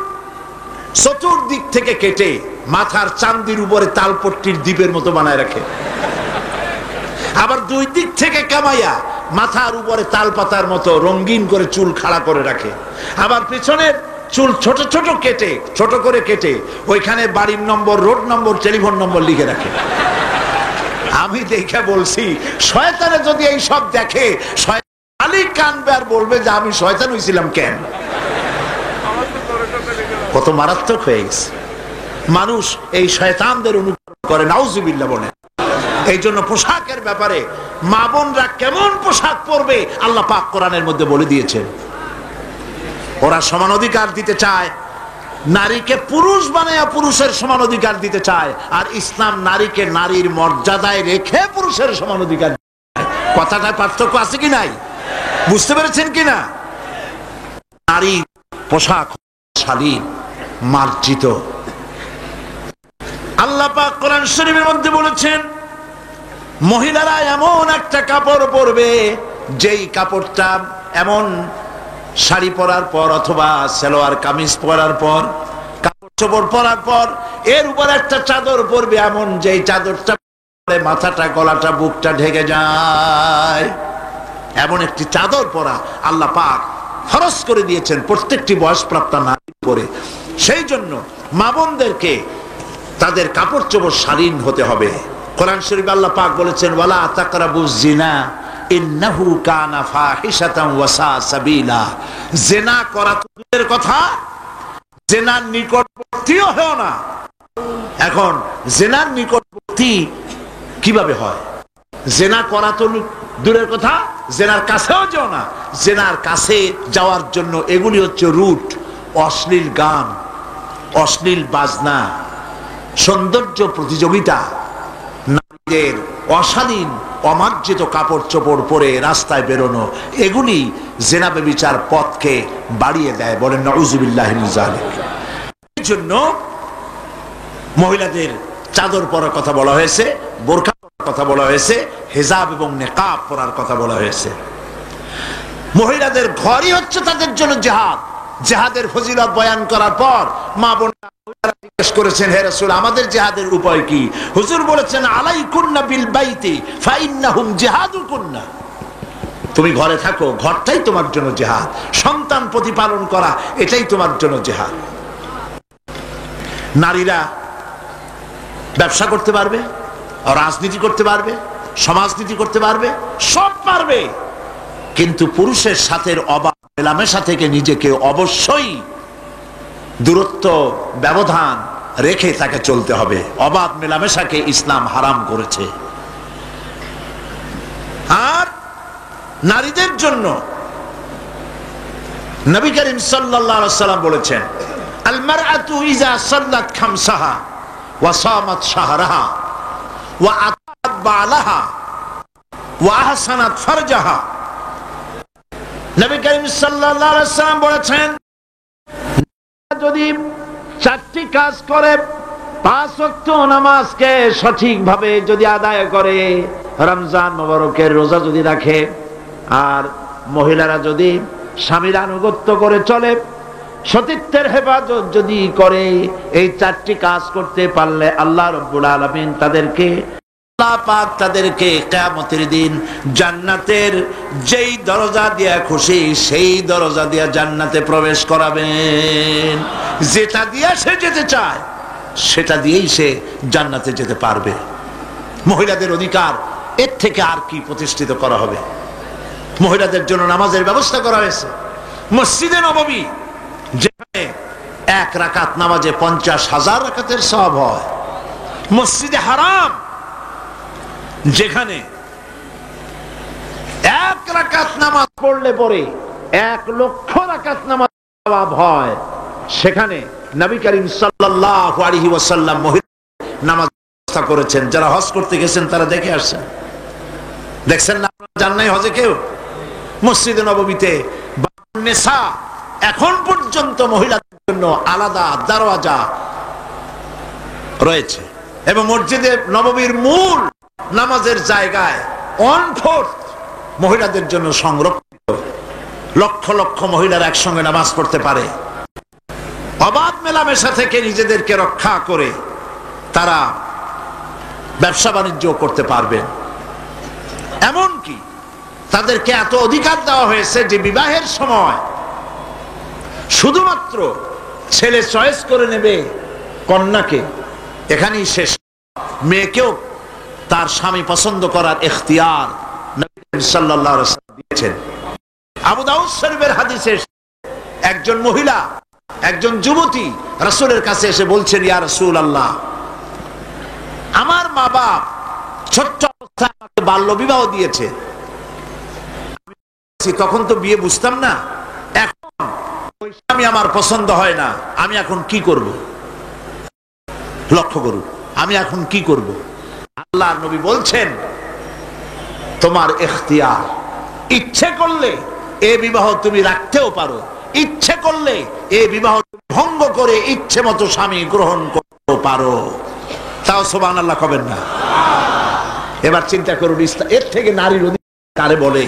Speaker 1: চতুর্দিক থেকে কেটে মাথার চান্দির উপরে তালপট্টির দ্বীপের মতো বানায় রাখে। আবার দুই দিক থেকে কামাইয়া মাথার উপরে তাল পাতার মতো রঙিন করে চুল খাড়া করে রাখে। আবার পিছনের চুল ছোট ছোট কেটে, ছোট করে কেটে ওইখানে বাড়ির নম্বর, রোড নম্বর, টেলিফোন নম্বর লিখে রাখে। আমি দেখে বলছি, শয়তানে যদি এই সব দেখে, শয়তানি কানবে আর বলবে যে আমি শয়তান হইছিলাম কেন। কত মারাত্মক হয়ে গেছে। মানুষ এই শয়তানদের অনুকরণ করে, নাউজুবিল্লাহ বলে। এই জন্য পোশাকের ব্যাপারে মা বোনরা কেমন পোশাক পরবে আল্লাহ পাক কোরআনের মধ্যে বলে দিয়েছেন। ওরা সমান অধিকার দিতে চায়, নারীকে পুরুষ বানায়া পুরুষের সমান অধিকার দিতে চায়, আর ইসলাম নারীকে নারীর মর্যাদায় রেখে পুরুষের সমান অধিকার। কথাটায় পার্থক্য আছে কি নাই? বুঝতে পেরেছেন কিনা? নারী পোশাক শালীন, মার্জিত। আল্লাহ পাক কোরআন শরীফের মধ্যে বলেছেন, মহিলারা এমন একটা কাপড় পরবে যেই কাপড়টা এমন শাড়ি পরার পর অথবা সালোয়ার কামিজ পরার পর কাপড় চোপড় পরার পর এর উপর একটা চাদর পরবে এমন যেই চাদরটা মাথাটা গলাটা বুকটা ঢেকে যায়, এমন একটি চাদর পরা আল্লাহ পাক ফরজ করে দিয়েছেন প্রত্যেকটি বয়সপ্রাপ্তা নারীর উপরে। সেই জন্য মা বোনদেরকে তাদের কাপড় চোপড় শালীন হতে হবে। কোরআন শরীফে আল্লাহ পাক বলেছেন ওয়ালা তাকরাবুজ জিনা ইন্নাহু কানা ফাহিশাতান ওয়া সা সাবিলা। জিনা করা তো দূরের কথা, জিনার নিকটবর্তীও হয় না। এখন জিনার নিকটবর্তী কিভাবে হয়? জিনা করা তো দূরের কথা, জিনার কাছেও যাও না। জিনার কাছে যাওয়ার জন্য এগুলি হচ্ছে রুট, অশ্লীল গান, অশ্লীল বাজনা, সৌন্দর্য প্রতিযোগিতা, নারীদের অশালীন অমার্জিত কাপড় চোপড় পরে রাস্তায় বেরোনো, এগুলি জিনা ব্যভিচার পথকে বাড়িয়ে দেয়। বলেন নাউযুবিল্লাহি মিন যালিক। এই জন্য মহিলাদের চাদর পরার কথা বলা হয়েছে, বোরকা পরার কথা বলা হয়েছে, হিজাব এবং নিকাব পরার কথা বলা হয়েছে। মহিলাদের ঘরই হচ্ছে তাদের জন্য জিহাদ। জিহাদের ফজিলত বয়ান করার পর মা বোনেরা জিজ্ঞেস করেছেন, হে রাসূল আমাদের জিহাদের উপায় কি? হুজুর বলেছেন আলাইকুন্না বিল বাইতি ফাইন্নাহুম জিহাদুকুন্না। তুমি ঘরে থাকো, ঘরটাই তোমার জন্য জিহাদ। সন্তান প্রতিপালন করা এটাই তোমার জন্য জিহাদ। নারীরা ব্যবসা করতে পারবে, রাজনীতি করতে পারবে, সমাজনীতি করতে পারবে, সব পারবে, কিন্তু পুরুষের সাথে অবাধ মেলামেশা থেকে নিজেকে অবশ্যই দূরত্ব ব্যবধান রেখে তাকে চলতে হবে। অবাধ মেলামেশাকে ইসলাম হারাম করেছে। আর নারীদের জন্য নবী করিম সাল্লাল্লাহু আলাইহি ওয়াসাল্লাম বলেছেন আল মারআতু ইযা সাল্লাত খামসাহা ওয়া সামাত শাহরাহা ওয়া আতাত বালাহা ওয়া আহসানাত ফারজাহা। নবী করিম সাল্লাল্লাহু আলাইহি ওয়াসাল্লাম বলেছেন যদি চারটি কাজ করে, 5 ওয়াক্ত নামাজকে সঠিকভাবে যদি আদায় করে, রমজান মোবারকের রোজা যদি রাখে, আর মহিলারা যদি স্বামীর আনুগত্য করে চলে, সতীত্বের হেফাজত যদি করে, এই 4টি কাজ করতে পারলে আল্লাহ রাব্বুল আলামিন তাদেরকে, আল্লাহ পাক তাদেরকে কিয়ামতের দিন জান্নাতের যেই দরজা দিয়ে খুশি সেই দরজা দিয়ে জান্নাতে প্রবেশ করাবেন। যেটা দিয়ে সে যেতে চায় সেটা দিয়েই সে জান্নাতে যেতে পারবে। মহিলাদের অধিকার এর থেকে আর কি প্রতিষ্ঠিত করা হবে? মহিলাদের জন্য নামাজের ব্যবস্থা করা হয়েছে। মসজিদে নববী যেখানে 1 রাকাত নামাজে 50,000 রাকাতের সওয়াব হয়। মসজিদে হারাম যেখানে 1 রাকাত নামাজ পড়লে পরে 1 লক্ষ রাকাত নামাজ সওয়াব হয়, সেখানে নবী করিম সাল্লাল্লাহু আলাইহি ওয়াসাল্লাম মহিলা নামাজ ব্যবস্থা করেছেন। যারা হজ করতে গেছেন তারা দেখে আসছেন, দেখছেন না? জান নাই হজে কেউ? মসজিদে নববীতে নেশা এখন পর্যন্ত মহিলাদের জন্য আলাদা দরওয়াজা রয়েছে, এবং মসজিদে নববীর মূল নামাজের জায়গায় 1/4 মহিলাদের জন্য সংরক্ষিত। লক্ষ লক্ষ মহিলারা একসঙ্গে নামাজ পড়তে পারে। অবাধ মেলামেশা থেকে নিজেদেরকে রক্ষা করে তারা ব্যবসা বাণিজ্য করতে পারবেন। এমনকি তাদেরকে এত অধিকার দেওয়া হয়েছে যে বিবাহের সময় শুধুমাত্র ছেলে চয়েস করে নেবে কন্যাকে, এখানেই শেষ। মেয়েকেও তার স্বামী পছন্দ করার ইখতিয়ার নবী সাল্লাল্লাহু আলাইহি ওয়াসাল্লাম দিয়েছেন। আবু দাউদ শরীফের হাদিসে একজন মহিলা, একজন যুবতী রাসূলের কাছে এসে বলছেন, ইয়া রাসূলুল্লাহ, আমার মা বাপ ছোট্ট অবস্থায় আমাকে বাল্য বিবাহ দিয়েছে। তখন তো বিয়ে বুঝতাম না, এখন ওই স্বামী আমার পছন্দ হয় না, আমি এখন কি করব? লক্ষ্য করুন, আমি এখন কি করব? আল্লাহর নবী বলছেন, তোমার ইখতিয়ার, ইচ্ছে করলে এই বিবাহ তুমি রাখতেও পারো, ইচ্ছে করলে এই বিবাহ ভঙ্গ করে ইচ্ছে মতো স্বামী গ্রহণ করতে পারো। তাও সুবহানাল্লাহ কবেন না? এবার চিন্তা করুন, এর থেকে নারীর অধিকার কারে বলে?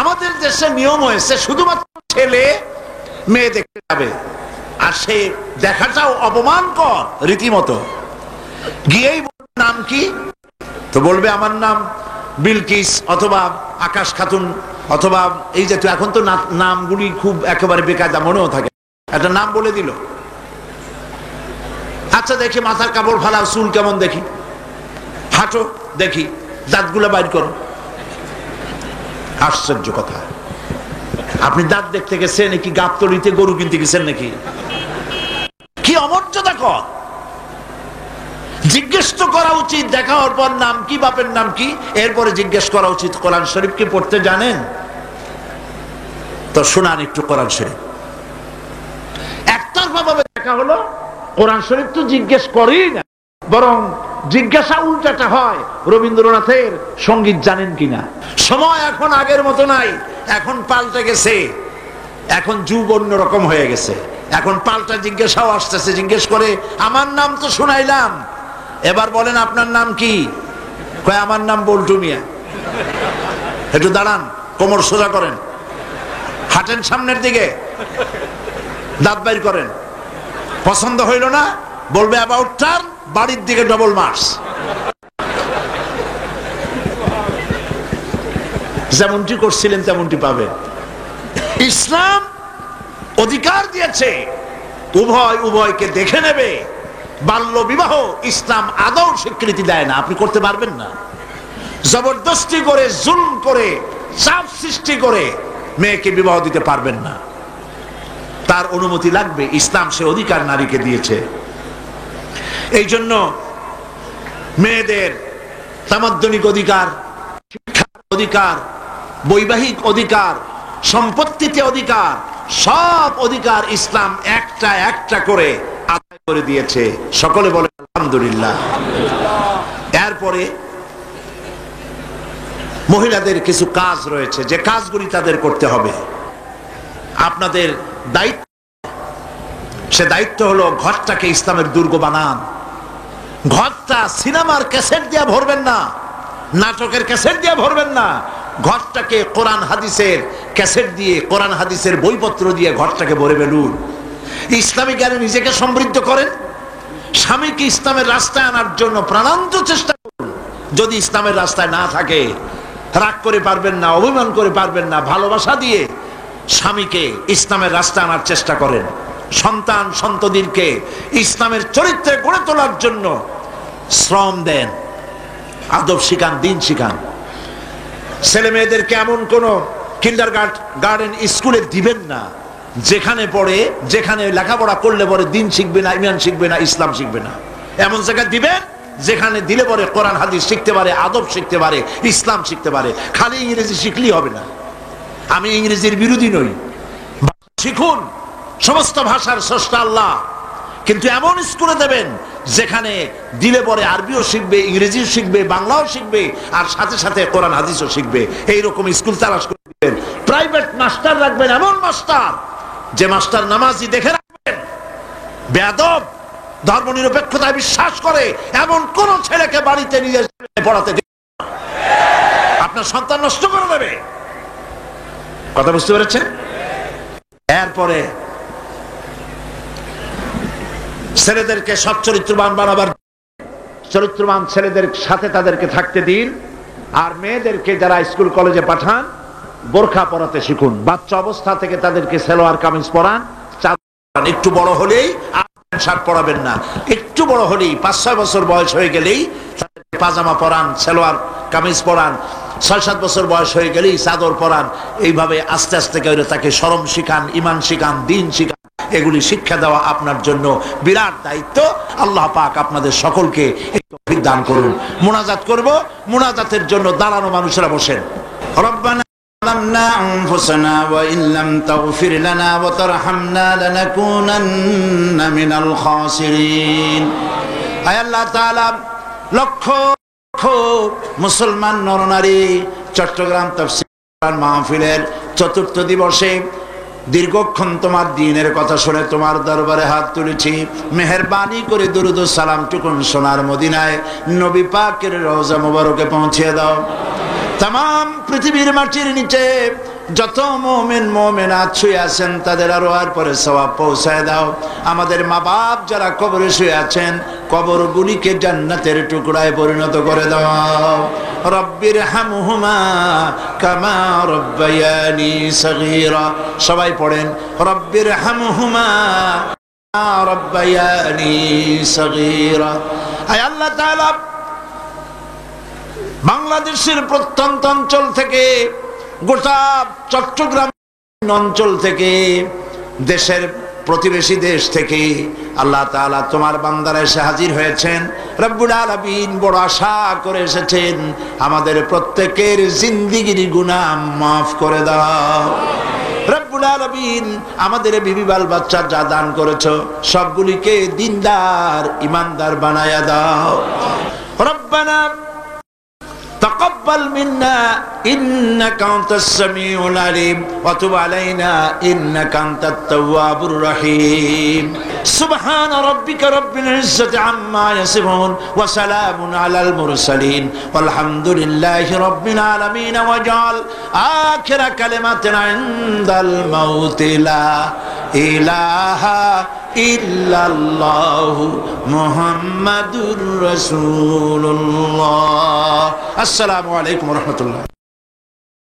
Speaker 1: আমাদের দেশে নিয়ম হয়েছে শুধুমাত্র ছেলে মেয়ে দেখতে যাবে, আর সে দেখাটাও অপমানকর রীতিমতো। গিয়েই নাম কি? তো বলবে আমার নাম বিলকিস অথবা আকাশ খাতুন অথবা এই জাতীয়। এখন তো নামগুলি খুব একেবারে বেকায়দা মনেও থাকে, একটা নাম বলে দিল। আচ্ছা দেখি মাথার কাপড় ফালাও, চুল কেমন দেখি, হাঁটো দেখি, দাঁতগুলো বাইর করো। আশ্চর্য কথা, আপনি দাঁত দেখতে গেছেন নাকি গাবতলিতে গরু কিনতে গেছেন নাকি? কি অমর্যাদা কর! জিজ্ঞেস তো করা উচিত, দেখা হওয়ার পর নাম কি, বাপের নাম কি, এরপরে জিজ্ঞেস করা উচিত কোরআন শরীফ কি পড়তে জানেন? তো শোনান একটু কোরআন শরীফ। একতরফা ভাবে দেখা হলো, কোরআন শরীফ তো জিজ্ঞেস করেই না, বরং জিজ্ঞাসা উল্টাটা হয়, রবীন্দ্রনাথের সঙ্গীত জানেন কিনা। সময় এখন আগের মতো নাই, এখন পাল্টে গেছে, এখন যুগ অন্যরকম হয়ে গেছে। এখন পাল্টা জিজ্ঞাসাও আসতেছে, জিজ্ঞেস করে আমার নাম তো শুনাইলাম, এবার বলেন আপনার নাম কি? কয় আমার নাম বল্টু মিয়া। একটু দাঁড়ান, কোমর সোজা করেন, হাঁটেন সামনের দিকে, দাঁত বাইর করেন। পছন্দ হইল না, বলবে অ্যাবাউট টার্ন, বাড়ির দিকে ডবল মার্চ। যেমনটি করছিলেন তেমনটি পাবে। ইসলাম অধিকার দিয়েছে উভয় উভয়কে দেখে নেবে। বাল্য বিবাহ ইসলাম আদৌ স্বীকৃতি দেয় না, আপনি করতে পারবেন না। জবরদস্তি করে, জুলম করে, চাপ সৃষ্টি করে মেয়েকে বিবাহ দিতে পারবেন না, তার অনুমতি লাগবে। ইসলাম সে অধিকার নারীকে দিয়েছে। এই জন্য মেয়েদের তামাদ্দনিক অধিকার, শিক্ষার অধিকার, বৈবাহিক অধিকার, সম্পত্তিতে অধিকার, সব অধিকার ইসলাম একটা একটা করে আদায় করে দিয়েছে। সকলে বলে আলহামদুলিল্লাহ। এরপরে মহিলাদের কিছু কাজ রয়েছে, যে কাজগুলি তাদের করতে হবে। আপনাদের দায়িত্ব, সে দায়িত্ব হলো ঘরটাকে ইসলামের দুর্গ বানান। ঘরটা সিনেমার ক্যাসেট দিয়ে ভরবেন না, নাটকের ক্যাসেট দিয়ে ভরবেন না। ঘরটাকে কোরআন হাদিসের ক্যাসেট দিয়ে, কোরআন হাদিসের বইপত্র দিয়ে ঘরটাকে ভরে ফেলুন। ইসলামী জ্ঞানে নিজেকে সমৃদ্ধ করেন। স্বামীকে ইসলামের রাস্তায় আনার জন্য প্রাণান্ত চেষ্টা করুন। যদি ইসলামের রাস্তায় না থাকে, রাগ করে পারবেন না, অভিমান করে পারবেন না, ভালোবাসা দিয়ে স্বামীকে ইসলামের রাস্তায় আনার চেষ্টা করেন। সন্তান সন্ততিকে ইসলামের চরিত্রে গড়ে তোলার জন্য শ্রম দেন, আদব শিখান, দিন শিখান। ছেলে মেয়েদেরকে এমন কোন কিন্ডারগার্টেন স্কুলে দিবেন না যেখানে পড়ে, যেখানে লেখাপড়া করলে পরে দিন শিখবে না, ইমান শিখবে না, ইসলাম শিখবে না। এমন জায়গায় দিবেন যেখানে দিলে পরে কোরআন হাদিস শিখতে পারে, আদব শিখতে পারে, ইসলাম শিখতে পারে। খালি ইংরেজি শিখলেই হবে না। আমি ইংরেজির বিরোধী নই, শিখুন, সমস্ত ভাষার স্রষ্টা আল্লাহ, কিন্তু এমন স্কুলে দেবেন যেখানে দিলে পরে আরবিও শিখবে, ইংরেজিও শিখবে, বাংলাও শিখবে, আর সাথে সাথে কোরআন হাদিসও শিখবে। এইরকম স্কুল তালাশ করে দিবেন। প্রাইভেট মাস্টার রাখবেন, এমন মাস্টার যে মাস্টার নামাজি দেখে রাখবেন, বেয়াদব, ধর্ম নিরপেক্ষতায় বিশ্বাস করে এমন কোন ছেলেকে বাড়িতে নিয়ে পড়াতে দিবেন না। আপনার সন্তান নষ্ট করে দেবে। কথা বুঝতে পেরেছেন? এরপরে ছেলেদেরকে সৎ চরিত্রবান বানাবার, চরিত্রবান ছেলেদের সাথে তাদেরকে থাকতে দিন। আর মেয়েদেরকে যারা স্কুল কলেজে পাঠান, বোরখা পরাতে শিখুন। বাচ্চা অবস্থা থেকে তাদেরকে সালোয়ার কামিজ পরান। একটু বড় হলেই শার্ট পরাবেন না, একটু বড় হলেই 5-6 বছর বয়স হয়ে গেলেই তাদেরকে পাজামা পরান, সালোয়ার কামিজ পরান। 6-7 বছর বয়স হয়ে গেলেই চাদর পরান। এইভাবে আস্তে আস্তে করে তাকে শরম শিখান, ইমান শিখান, দিন শিখান। এগুলি শিক্ষা দেওয়া আপনার জন্য বিরাট দায়িত্ব। আল্লাহ পাক আপনাদের সকলকে এই তৌফিক দান করুন। মুনাজাত করব, মুনাজাতের জন্য দাঁড়ানো মানুষেরা বসেন। রব্বানা ظلمنا أنفسنا وإن لم تغفر لنا وترحمنا لنكونن من الخاسرين। আয় আল্লাহ তাআলা, লক্ষ লক্ষ মুসলমান নরনারী চট্টগ্রাম তাফসীর মাহফিলের 4র্থ দিবসে দীর্ঘক্ষণ তোমার দ্বীনের কথা শুনে তোমার দরবারে হাত তুলেছি, মেহেরবানি করে দুরুদ ও সালাম টুকুন সোনার মদিনায় নবী পাকের রওজা মুবারকে পৌঁছে দাও। তাম পৃথিবীর মাটির নিচে যত মুমিন মুমিনাত শুয়ে আছেন তাদের আরোহার পরে সওয়াব পৌঁছায় দাও। আমাদের মা বাপ যারা কবরে শুয়ে আছেন কবরগুলিকে জান্নাতের টুকরায় পরিণত করে দাও। রব্বির হামহুমা কামা রব্বায়ানি সগীরা, সবাই পড়েন রব্বির হামহুমা কামা রব্বায়ানি সগীরা। আয় আল্লাহ তাআলা, বাংলাদেশের প্রত্যন্ত অঞ্চল থেকে, গোটা চট্টগ্রাম অঞ্চল থেকে, দেশের প্রতিবেশী দেশ থেকে আল্লাহ তাআলা তোমার বান্দারা এসে হাজির হয়েছেন। রব্বুল আলামিন বড় আশা করে এসেছেন, আমাদের প্রত্যেকের জিন্দেগির গুনাহ মাফ করে দাও। রব্বুল আলামিন আমাদের বিবি বাল বাচ্চা যা দান করেছো সবগুলিকে দিনদার ইমানদার বানায়া দাও। রব্বানা تقبل منا إنك أنت السميع العليم وتب علينا إنك أنت التواب الرحيم سبحان ربك رب العزة عما يصفون وسلام على المرسلين والحمد لله رب العالمين واجعل آخر كلمة عند الموت لا إله إلا الله محمد رسول الله। السلام عليكم ورحمة الله।